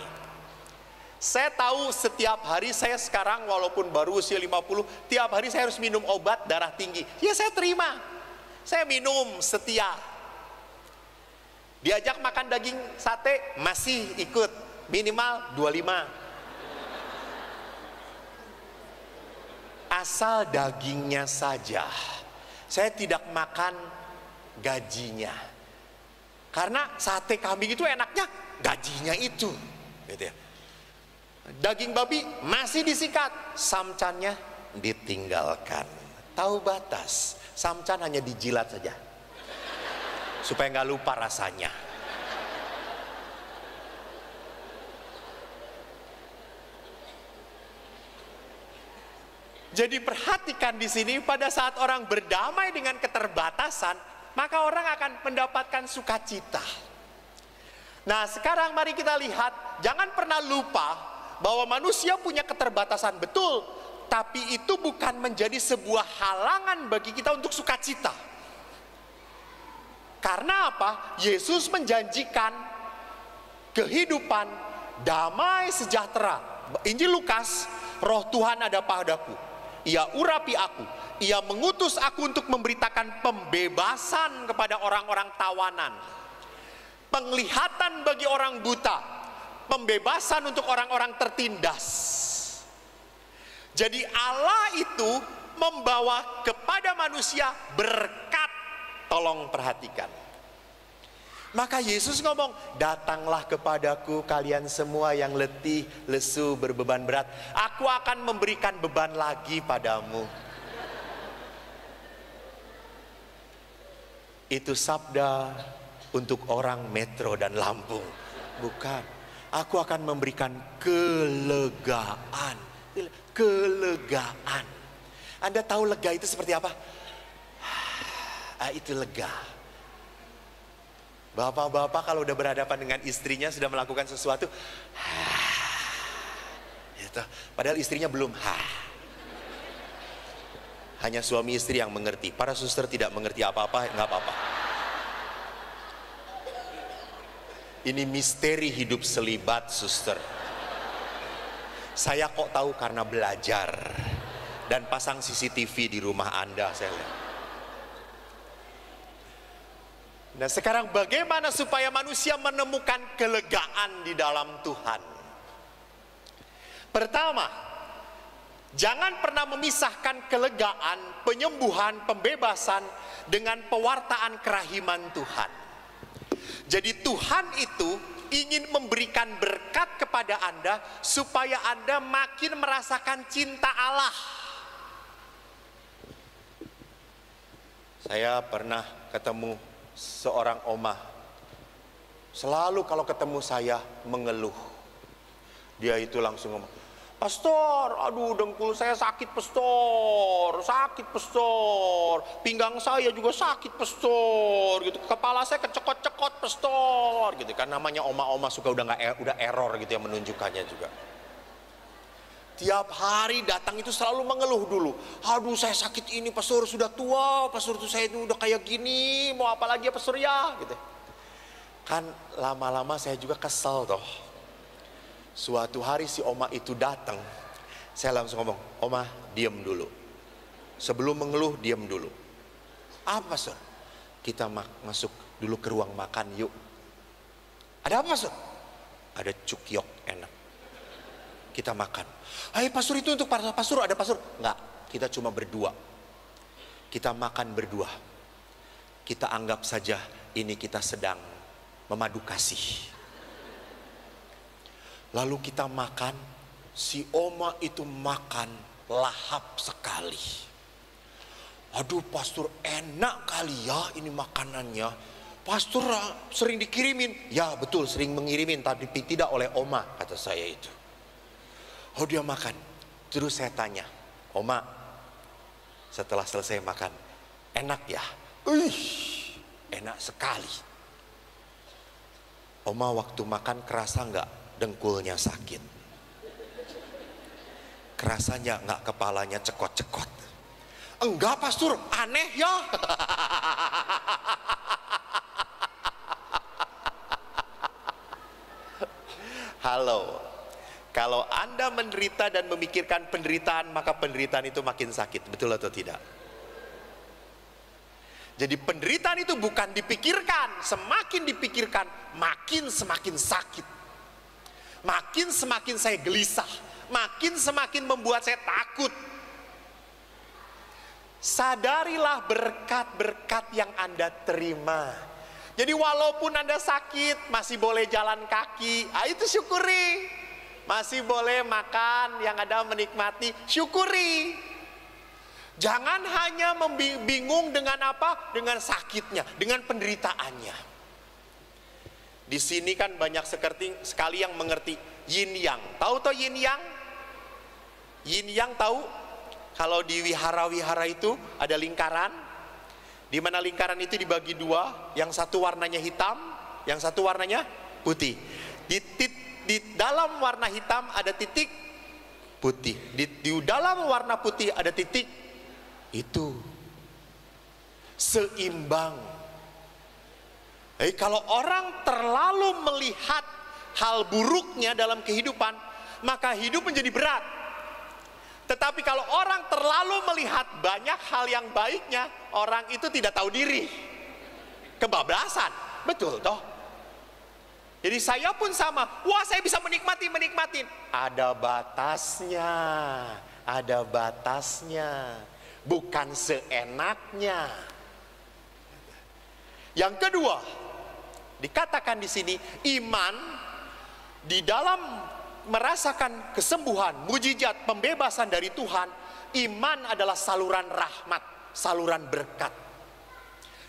[SPEAKER 2] Saya tahu setiap hari saya sekarang walaupun baru usia 50, tiap hari saya harus minum obat darah tinggi. Ya saya terima. Saya minum setia. Diajak makan daging sate, masih ikut. Minimal 25. Asal dagingnya saja. Saya tidak makan gajinya. Karena sate kambing itu enaknya gajinya itu. Gitu ya. Daging babi masih disikat, samcannya ditinggalkan. Tahu batas, samcan hanya dijilat saja supaya nggak lupa rasanya. Jadi perhatikan di sini, pada saat orang berdamai dengan keterbatasan, maka orang akan mendapatkan sukacita. Nah, sekarang mari kita lihat, jangan pernah lupa bahwa manusia punya keterbatasan, betul, tapi itu bukan menjadi sebuah halangan bagi kita untuk sukacita. Karena apa? Yesus menjanjikan kehidupan damai sejahtera. Injil Lukas, Roh Tuhan ada padaku, Ia urapi aku, Ia mengutus aku untuk memberitakan pembebasan kepada orang-orang tawanan, penglihatan bagi orang buta, pembebasan untuk orang-orang tertindas. Jadi Allah itu membawa kepada manusia berkat. Tolong perhatikan. Maka Yesus ngomong, datanglah kepadaku kalian semua yang letih, lesu, berbeban berat. Aku akan memberikan beban lagi padamu. Itu sabda untuk orang Metro dan Lampung. Bukan. Aku akan memberikan kelegaan. Kelegaan. Anda tahu lega itu seperti apa? Itu lega. Bapak-bapak kalau udah berhadapan dengan istrinya sudah melakukan sesuatu, gitu. Padahal istrinya belum. Hanya suami istri yang mengerti. Para suster tidak mengerti apa-apa, nggak apa-apa. Ini misteri hidup selibat, suster. Saya kok tahu karena belajar dan pasang CCTV di rumah Anda, saya lihat. Nah, sekarang bagaimana supaya manusia menemukan kelegaan di dalam Tuhan? Pertama, jangan pernah memisahkan kelegaan, penyembuhan, pembebasan dengan pewartaan kerahiman Tuhan. Jadi Tuhan itu ingin memberikan berkat kepada Anda supaya Anda makin merasakan cinta Allah. Saya pernah ketemu seorang omah. Selalu kalau ketemu saya mengeluh. Dia itu langsung ngomong, pastor, aduh dengkul saya sakit pastor, pinggang saya juga sakit pastor, gitu, kepala saya kecekot-cekot pastor, gitu kan. Namanya oma-oma suka udah error gitu ya menunjukkannya juga. Tiap hari datang itu selalu mengeluh dulu, aduh saya sakit ini pastor, sudah tua pastor, tuh saya itu udah kayak gini, mau apa lagi ya pastor ya, gitu. Kan lama-lama saya juga kesel toh. Suatu hari si oma itu datang, saya langsung ngomong, oma diam dulu, sebelum mengeluh diam dulu. Apa pastor? Kita masuk dulu ke ruang makan yuk. Ada apa pastor? Ada cukyok enak, kita makan. Hai pastor, itu untuk para pastor, ada pastor? Enggak, kita cuma berdua, kita makan berdua. Kita anggap saja ini kita sedang memadu kasih. Lalu kita makan, si oma itu makan lahap sekali. Aduh pastor, enak kali ya ini makanannya. Pastor sering dikirimin. Ya betul, sering mengirimin, tapi tidak oleh oma, kata saya itu. Oh dia makan. Terus saya tanya, oma setelah selesai makan, enak ya? Enak sekali. Oma waktu makan kerasa nggak dengkulnya sakit? Kerasanya nggak kepalanya cekot-cekot? Enggak pastor, aneh ya. Halo, kalau Anda menderita dan memikirkan penderitaan, maka penderitaan itu makin sakit, betul atau tidak? Jadi penderitaan itu bukan dipikirkan, semakin dipikirkan makin semakin sakit. Makin semakin saya gelisah, makin semakin membuat saya takut. Sadarilah berkat-berkat yang Anda terima. Jadi walaupun Anda sakit, masih boleh jalan kaki, itu syukuri. Masih boleh makan, yang ada menikmati, syukuri. Jangan hanya bingung dengan apa? Dengan sakitnya, dengan penderitaannya. Di sini kan banyak sekali yang mengerti yin yang. Tahu toh yin yang? Yin yang tahu? Kalau di wihara-wihara itu ada lingkaran, di mana lingkaran itu dibagi dua, yang satu warnanya hitam, yang satu warnanya putih. Di dalam warna hitam ada titik putih, di dalam warna putih ada titik, itu seimbang. Kalau orang terlalu melihat hal buruknya dalam kehidupan, maka hidup menjadi berat. Tetapi kalau orang terlalu melihat banyak hal yang baiknya, orang itu tidak tahu diri, kebablasan, betul toh? Jadi saya pun sama, wah saya bisa menikmatin. Ada batasnya, ada batasnya, bukan seenaknya. Yang kedua, dikatakan di sini iman di dalam merasakan kesembuhan, mujizat, pembebasan dari Tuhan. Iman adalah saluran rahmat, saluran berkat.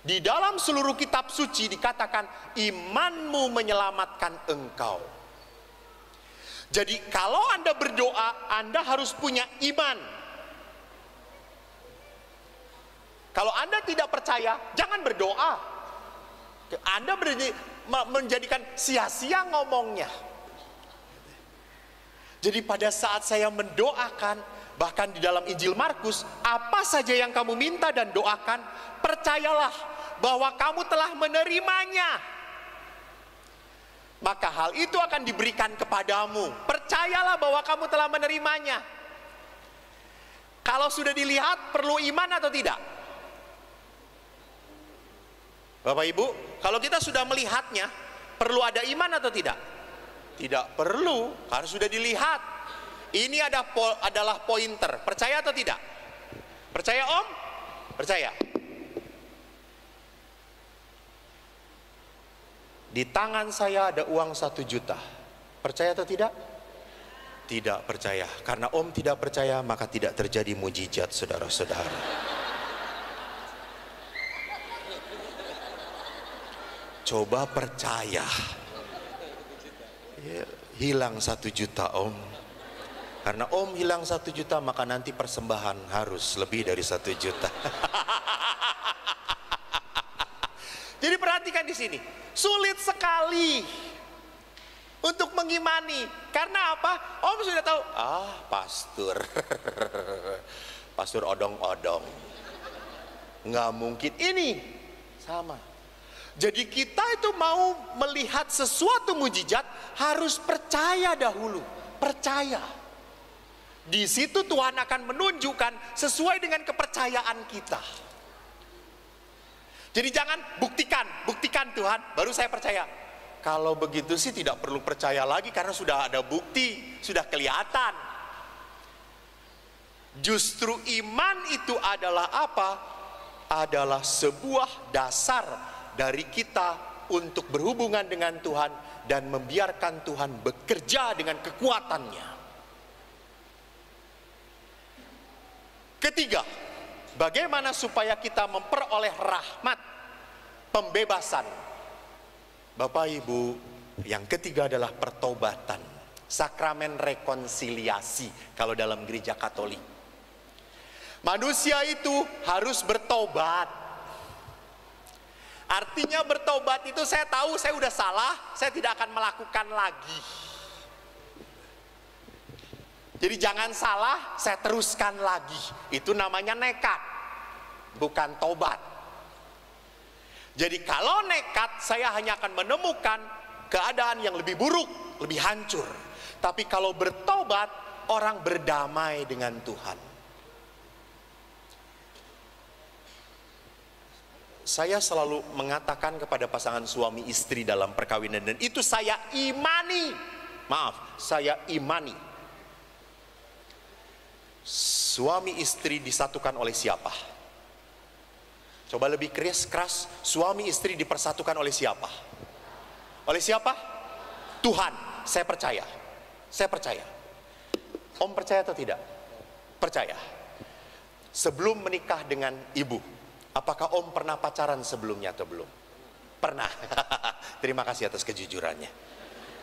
[SPEAKER 2] Di dalam seluruh kitab suci dikatakan imanmu menyelamatkan engkau. Jadi kalau Anda berdoa, Anda harus punya iman. Kalau Anda tidak percaya, jangan berdoa. Anda menjadikan sia-sia ngomongnya. Jadi pada saat saya mendoakan, bahkan di dalam Injil Markus, apa saja yang kamu minta dan doakan, percayalah bahwa kamu telah menerimanya, maka hal itu akan diberikan kepadamu. Percayalah bahwa kamu telah menerimanya. Kalau sudah dilihat, perlu iman atau tidak? Bapak Ibu, kalau kita sudah melihatnya, perlu ada iman atau tidak? Tidak perlu, harus sudah dilihat. Ini adalah pointer. Percaya atau tidak? Percaya Om? Percaya. Di tangan saya ada uang 1 juta. Percaya atau tidak? Tidak percaya. Karena Om tidak percaya, maka tidak terjadi mujizat, saudara-saudara. Coba percaya. Hilang 1 juta Om. Karena Om hilang 1 juta, maka nanti persembahan harus lebih dari 1 juta. Jadi perhatikan di sini, sulit sekali untuk mengimani. Karena apa? Om sudah tahu, pastor, pastor odong-odong, nggak mungkin. Ini sama. Jadi kita itu mau melihat sesuatu mujizat, harus percaya dahulu. Percaya. Di situ Tuhan akan menunjukkan sesuai dengan kepercayaan kita. Jadi jangan buktikan Tuhan, baru saya percaya. Kalau begitu sih tidak perlu percaya lagi, karena sudah ada bukti, sudah kelihatan. Justru iman itu adalah apa? Adalah sebuah dasar dari kita untuk berhubungan dengan Tuhan dan membiarkan Tuhan bekerja dengan kekuatannya. Ketiga, bagaimana supaya kita memperoleh rahmat pembebasan? Bapak Ibu, yang ketiga adalah pertobatan, sakramen rekonsiliasi kalau dalam gereja Katolik. Manusia itu harus bertobat. Artinya bertobat itu saya tahu saya udah salah, saya tidak akan melakukan lagi. Jadi jangan salah, saya teruskan lagi. Itu namanya nekat. bukan tobat. Jadi kalau nekat, saya hanya akan menemukan keadaan yang lebih buruk, lebih hancur. Tapi kalau bertobat, orang berdamai dengan Tuhan. Saya selalu mengatakan kepada pasangan suami istri dalam perkawinan, dan itu saya imani. Maaf, saya imani. Suami istri disatukan oleh siapa? Coba lebih keras, suami istri dipersatukan oleh siapa? Oleh siapa? Tuhan. Saya percaya. Saya percaya. Om percaya atau tidak? Percaya. Sebelum menikah dengan ibu, apakah Om pernah pacaran sebelumnya atau belum? Pernah. Terima kasih atas kejujurannya.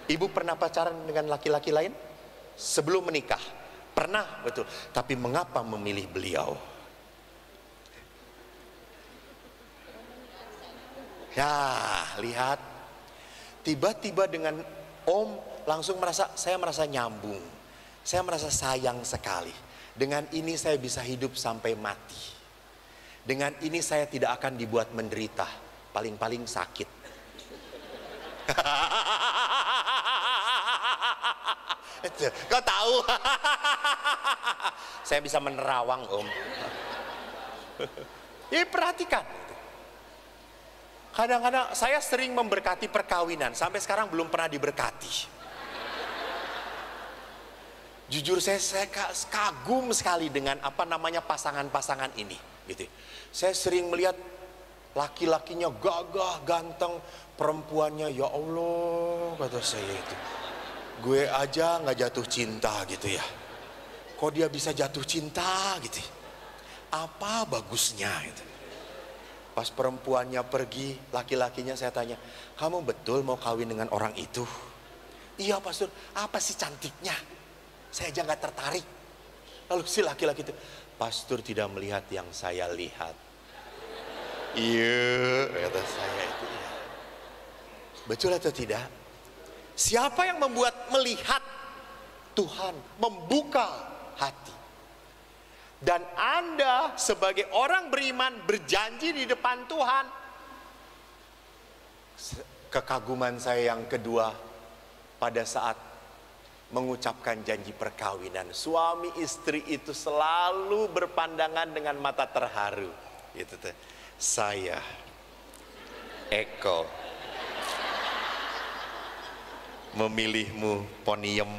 [SPEAKER 2] Ibu pernah pacaran dengan laki-laki lain? Sebelum menikah? Pernah, betul. Tapi mengapa memilih beliau? Ya, lihat. Tiba-tiba dengan Om langsung saya merasa nyambung. Saya merasa sayang sekali. Dengan ini saya bisa hidup sampai mati. Dengan ini saya tidak akan dibuat menderita. Paling-paling sakit. Kau tahu? Saya bisa menerawang, Om. Ya, perhatikan. Kadang-kadang saya sering memberkati perkawinan, sampai sekarang belum pernah diberkati. Jujur saya kagum sekali dengan pasangan-pasangan ini, gitu. Saya sering melihat laki-lakinya gagah, ganteng, perempuannya ya Allah, kata saya itu. Gue aja nggak jatuh cinta gitu ya. Kok dia bisa jatuh cinta gitu? Apa bagusnya gitu? Pas perempuannya pergi, laki-lakinya saya tanya, kamu betul mau kawin dengan orang itu? Iya pastor, apa sih cantiknya? Saya aja nggak tertarik. Lalu si laki-laki itu, pastor tidak melihat yang saya lihat. Iya, kata saya itu ya. Betul atau tidak? Siapa yang membuat melihat? Tuhan membuka hati. Dan Anda sebagai orang beriman berjanji di depan Tuhan. Kekaguman saya yang kedua pada saat mengucapkan janji perkawinan, suami istri itu selalu berpandangan dengan mata terharu. Itu tuh. Saya Eko memilihmu Poniem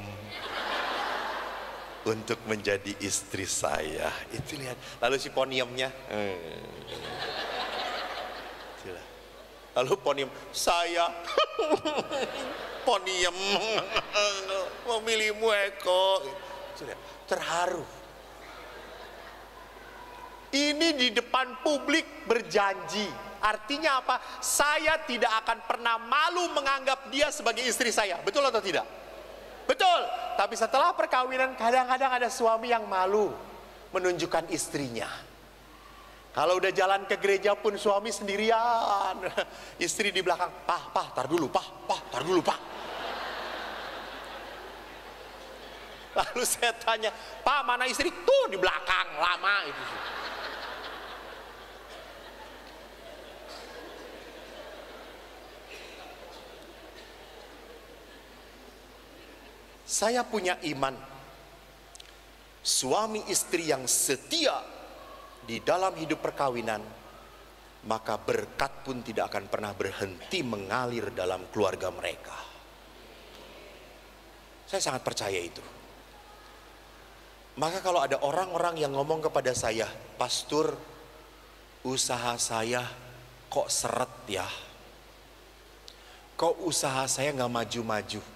[SPEAKER 2] untuk menjadi istri saya. Itu lihat. Lalu si Poniemnya lalu Poniem, saya Poniem memilihmu Eko. Terharu. Ini di depan publik berjanji. Artinya apa? Saya tidak akan pernah malu menganggap dia sebagai istri saya. Betul atau tidak? Betul. Tapi setelah perkawinan kadang-kadang ada suami yang malu menunjukkan istrinya. Kalau udah jalan ke gereja pun suami sendirian, istri di belakang. Pah, tar dulu, tar dulu, Pak. Lalu saya tanya, Pak mana istri? Tuh di belakang, lama itu. Saya punya iman, suami istri yang setia di dalam hidup perkawinan, maka berkat pun tidak akan pernah berhenti mengalir dalam keluarga mereka. Saya sangat percaya itu. Maka kalau ada orang-orang yang ngomong kepada saya, pastor, usaha saya kok seret ya, kok usaha saya nggak maju-maju.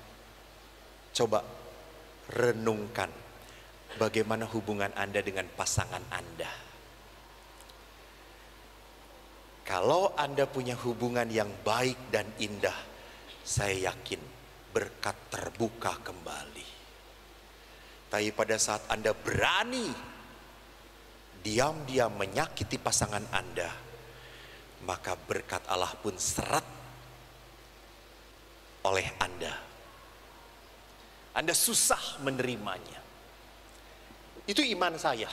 [SPEAKER 2] Coba renungkan bagaimana hubungan Anda dengan pasangan Anda. Kalau Anda punya hubungan yang baik dan indah, saya yakin berkat terbuka kembali. Tapi pada saat Anda berani diam-diam menyakiti pasangan Anda, maka berkat Allah pun seret oleh Anda. Anda susah menerimanya. Itu iman saya.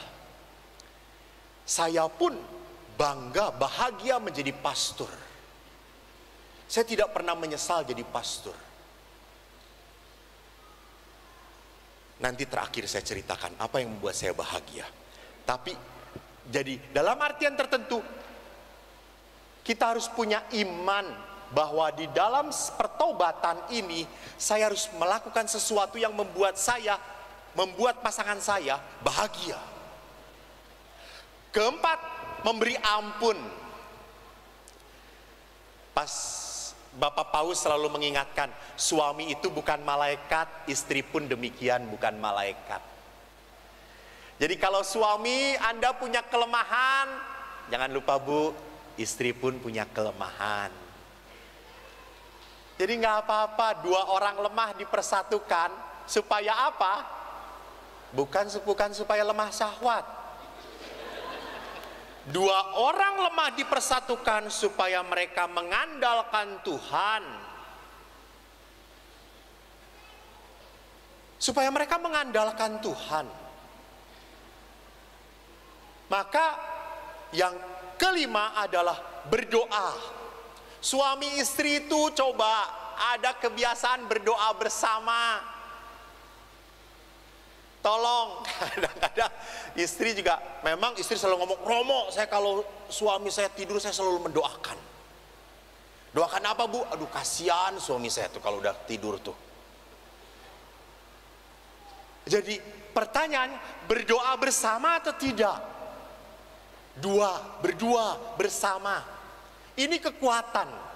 [SPEAKER 2] Saya pun bangga, bahagia menjadi pastor. Saya tidak pernah menyesal jadi pastor. Nanti terakhir saya ceritakan apa yang membuat saya bahagia. Tapi jadi dalam artian tertentu kita harus punya iman bahwa di dalam pertobatan ini saya harus melakukan sesuatu yang membuat pasangan saya bahagia. Keempat, memberi ampun. Pas Bapak Paus selalu mengingatkan, suami itu bukan malaikat, istri pun demikian bukan malaikat. Jadi kalau suami Anda punya kelemahan, jangan lupa Bu, istri pun punya kelemahan. Jadi nggak apa-apa, dua orang lemah dipersatukan supaya apa? Bukan supaya lemah syahwat. Dua orang lemah dipersatukan supaya mereka mengandalkan Tuhan. Supaya mereka mengandalkan Tuhan. Maka yang kelima adalah berdoa. Suami istri itu coba ada kebiasaan berdoa bersama. Tolong, kadang-kadang istri juga, memang istri selalu ngomong, Romo, saya kalau suami saya tidur saya selalu mendoakan. Doakan apa Bu? Aduh kasihan suami saya tuh kalau udah tidur tuh. Jadi pertanyaannya, berdoa bersama atau tidak? Berdua bersama. Ini kekuatan.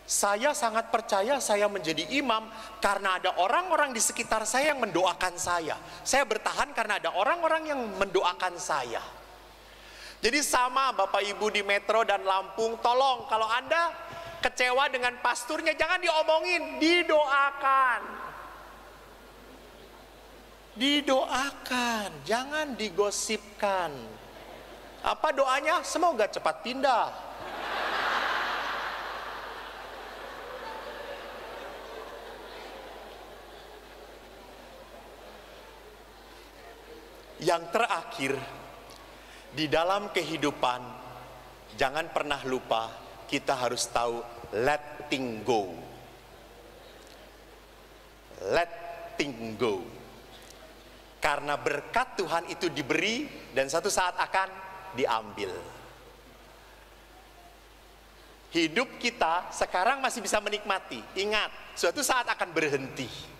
[SPEAKER 2] Saya sangat percaya saya menjadi imam karena ada orang-orang di sekitar saya yang mendoakan saya. Saya bertahan karena ada orang-orang yang mendoakan saya. Jadi sama Bapak Ibu di Metro dan Lampung, tolong kalau Anda kecewa dengan pasturnya jangan diomongin, didoakan. Didoakan, jangan digosipkan. Apa doanya? Semoga cepat pindah. Yang terakhir, di dalam kehidupan, jangan pernah lupa kita harus tahu letting go. Letting go. Karena berkat Tuhan itu diberi dan satu saat akan diambil. Hidup kita sekarang masih bisa menikmati. Ingat, suatu saat akan berhenti.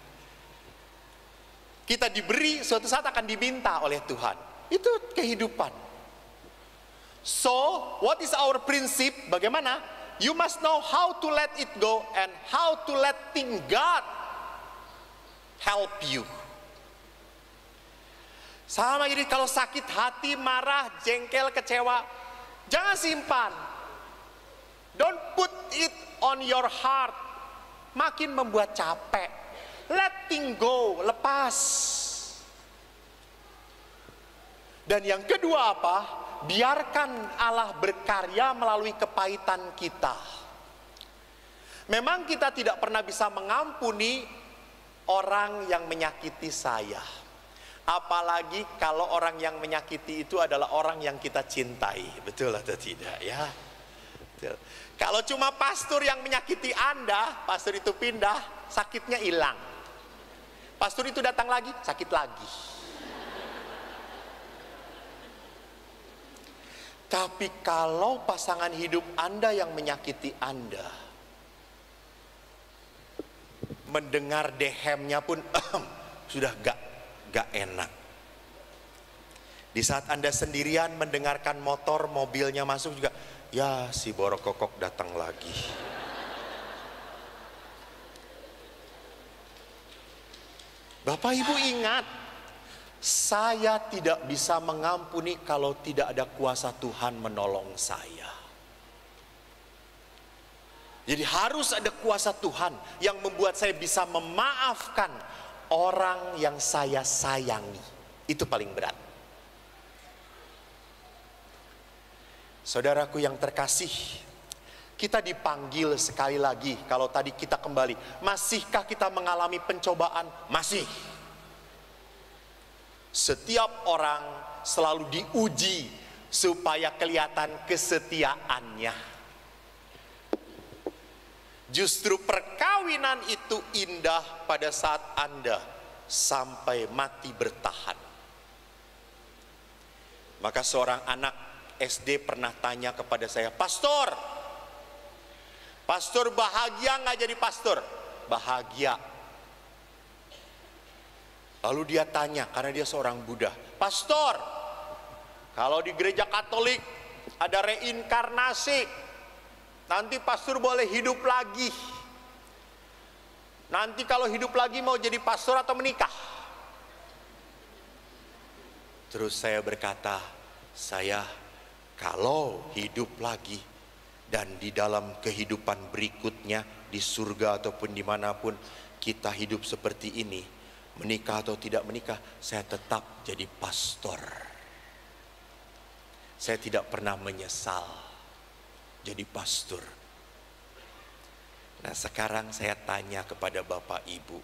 [SPEAKER 2] Kita diberi, suatu saat akan diminta oleh Tuhan. Itu kehidupan. So, what is our prinsip? Bagaimana? You must know how to let it go and how to letting God help you. Sama jadi kalau sakit hati, marah, jengkel, kecewa, jangan simpan. Don't put it on your heart. Makin membuat capek. Letting go, lepas. Dan yang kedua apa? Biarkan Allah berkarya melalui kepahitan kita. Memang kita tidak pernah bisa mengampuni orang yang menyakiti saya. Apalagi kalau orang yang menyakiti itu adalah orang yang kita cintai. Betul atau tidak ya? Betul. Kalau cuma pastor yang menyakiti Anda, pastor itu pindah, sakitnya hilang. Pastor itu datang lagi, sakit lagi. Tapi kalau pasangan hidup Anda yang menyakiti Anda, mendengar dehemnya pun sudah gak enak. Di saat Anda sendirian mendengarkan motor, mobilnya masuk juga, ya si borokokok datang lagi. Bapak Ibu ingat, saya tidak bisa mengampuni kalau tidak ada kuasa Tuhan menolong saya. Jadi harus ada kuasa Tuhan yang membuat saya bisa memaafkan orang yang saya sayangi. Itu paling berat. Saudaraku yang terkasih, kita dipanggil sekali lagi. Kalau tadi kita kembali, masihkah kita mengalami pencobaan? Masih. Setiap orang selalu diuji supaya kelihatan kesetiaannya. Justru perkawinan itu indah pada saat Anda sampai mati bertahan. Maka seorang anak SD pernah tanya kepada saya, Pastor, Pastor bahagia nggak jadi pastor? Bahagia. Lalu dia tanya, karena dia seorang Buddha, Pastor, kalau di gereja Katolik ada reinkarnasi, nanti pastor boleh hidup lagi. Nanti kalau hidup lagi mau jadi pastor atau menikah? Terus saya berkata, saya kalau hidup lagi dan di dalam kehidupan berikutnya di surga ataupun dimanapun kita hidup seperti ini, menikah atau tidak menikah, saya tetap jadi pastor. Saya tidak pernah menyesal jadi pastor. Nah, sekarang saya tanya kepada Bapak Ibu,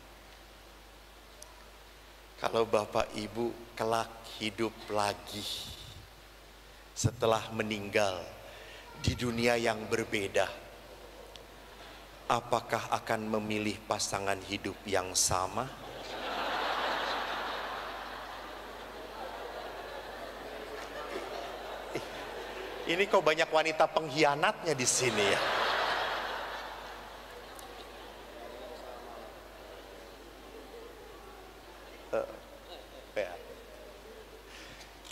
[SPEAKER 2] kalau Bapak Ibu kelak hidup lagi setelah meninggal di dunia yang berbeda, apakah akan memilih pasangan hidup yang sama? Ini kok banyak wanita pengkhianatnya di sini ya.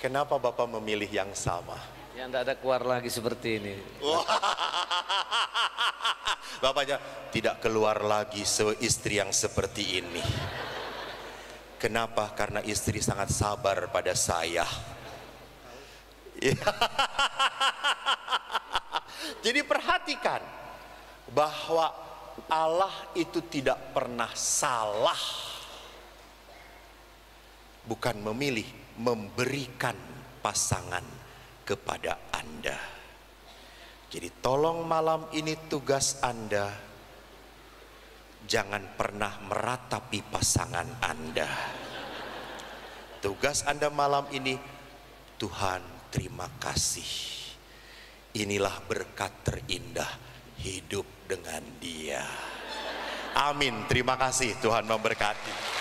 [SPEAKER 2] Kenapa Bapak memilih yang sama?
[SPEAKER 4] Yang tidak ada keluar lagi seperti ini.
[SPEAKER 2] Bapaknya tidak keluar lagi istri yang seperti ini. Kenapa? Karena istri sangat sabar pada saya. Jadi perhatikan bahwa Allah itu tidak pernah salah. Bukan memilih, memberikan pasangan kepada Anda. Jadi tolong malam ini tugas Anda, jangan pernah meratapi pasangan Anda. Tugas Anda malam ini, Tuhan terima kasih, inilah berkat terindah hidup dengan Dia. Amin, terima kasih, Tuhan memberkati.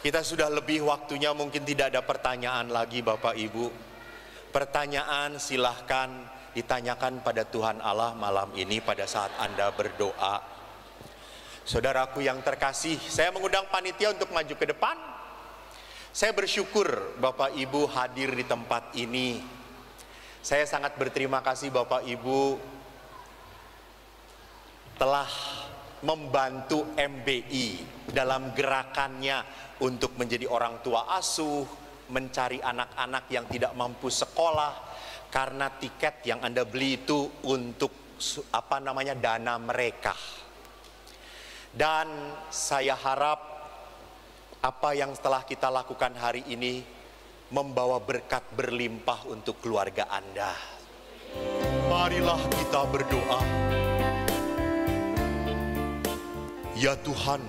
[SPEAKER 2] Kita sudah lebih waktunya, mungkin tidak ada pertanyaan lagi Bapak Ibu. Pertanyaan silahkan ditanyakan pada Tuhan Allah malam ini pada saat Anda berdoa. Saudaraku yang terkasih, saya mengundang panitia untuk maju ke depan. Saya bersyukur Bapak Ibu hadir di tempat ini. Saya sangat berterima kasih Bapak Ibu telah membantu MBI dalam gerakannya untuk menjadi orang tua asuh, mencari anak-anak yang tidak mampu sekolah, karena tiket yang Anda beli itu untuk dana mereka. Dan saya harap apa yang telah kita lakukan hari ini membawa berkat berlimpah untuk keluarga Anda. Marilah kita berdoa. Ya Tuhan,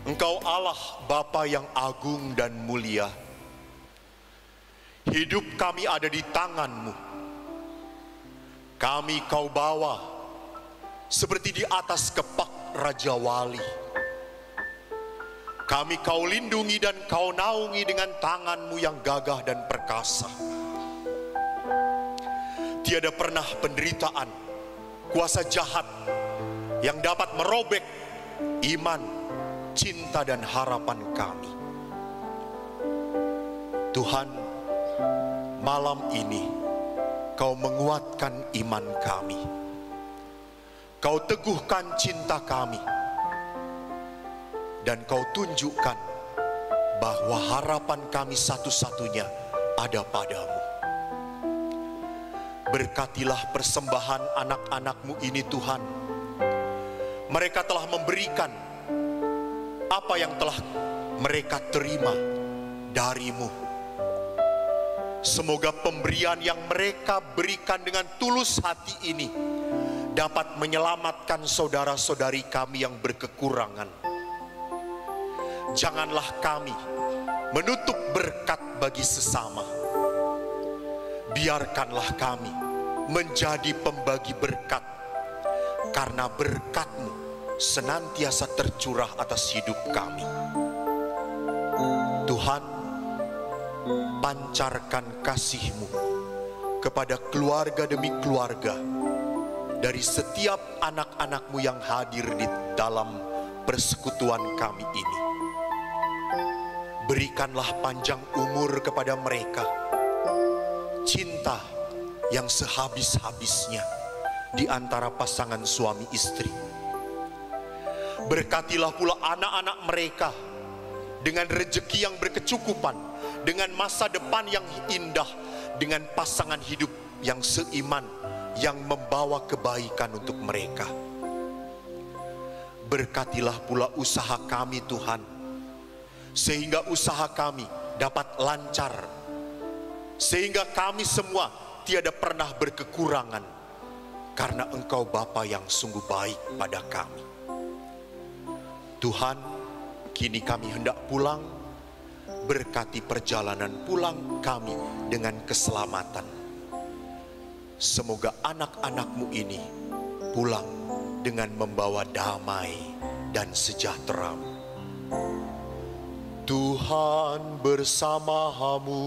[SPEAKER 2] Engkau Allah Bapa yang agung dan mulia. Hidup kami ada di tangan-Mu. Kami Kau bawa seperti di atas kepak Raja Wali. Kami Kau lindungi dan Kau naungi dengan tangan-Mu yang gagah dan perkasa. Tiada pernah penderitaan, kuasa jahat yang dapat merobek iman, cinta dan harapan kami. Tuhan, malam ini Kau menguatkan iman kami. Kau teguhkan cinta kami. Dan Kau tunjukkan bahwa harapan kami satu-satunya ada padamu. Berkatilah persembahan anak-anak-Mu ini Tuhan. Mereka telah memberikan apa yang telah mereka terima dari-Mu. Semoga pemberian yang mereka berikan dengan tulus hati ini dapat menyelamatkan saudara-saudari kami yang berkekurangan. janganlah kami menutup berkat bagi sesama. Biarkanlah kami menjadi pembagi berkat, karena berkat-Mu senantiasa tercurah atas hidup kami. Tuhan, pancarkan kasih-Mu kepada keluarga demi keluarga, dari setiap anak-anak-Mu yang hadir di dalam persekutuan kami ini. Berikanlah panjang umur kepada mereka, cinta yang sehabis-habisnya di antara pasangan suami istri. Berkatilah pula anak-anak mereka dengan rezeki yang berkecukupan, dengan masa depan yang indah, dengan pasangan hidup yang seiman, yang membawa kebaikan untuk mereka. Berkatilah pula usaha kami Tuhan, sehingga usaha kami dapat lancar, sehingga kami semua tiada pernah berkekurangan, karena Engkau Bapa yang sungguh baik pada kami. Tuhan, kini kami hendak pulang. Berkati perjalanan pulang kami dengan keselamatan. Semoga anak-anak-Mu ini pulang dengan membawa damai dan sejahtera. Tuhan bersamamu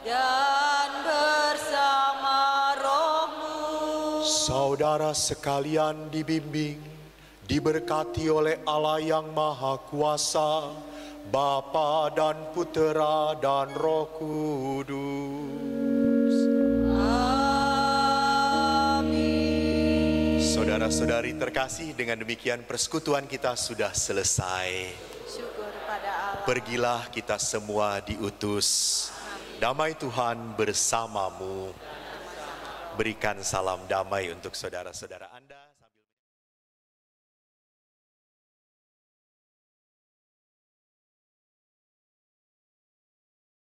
[SPEAKER 5] dan bersama rohmu.
[SPEAKER 2] Saudara sekalian dibimbing, diberkati oleh Allah yang Maha Kuasa, Bapa dan Putera dan Roh Kudus.
[SPEAKER 5] Amin.
[SPEAKER 2] Saudara-saudari terkasih, dengan demikian persekutuan kita sudah selesai.
[SPEAKER 5] Syukur pada Allah.
[SPEAKER 2] Pergilah kita semua diutus. Damai Tuhan bersamamu. Berikan salam damai untuk saudara-saudara Anda.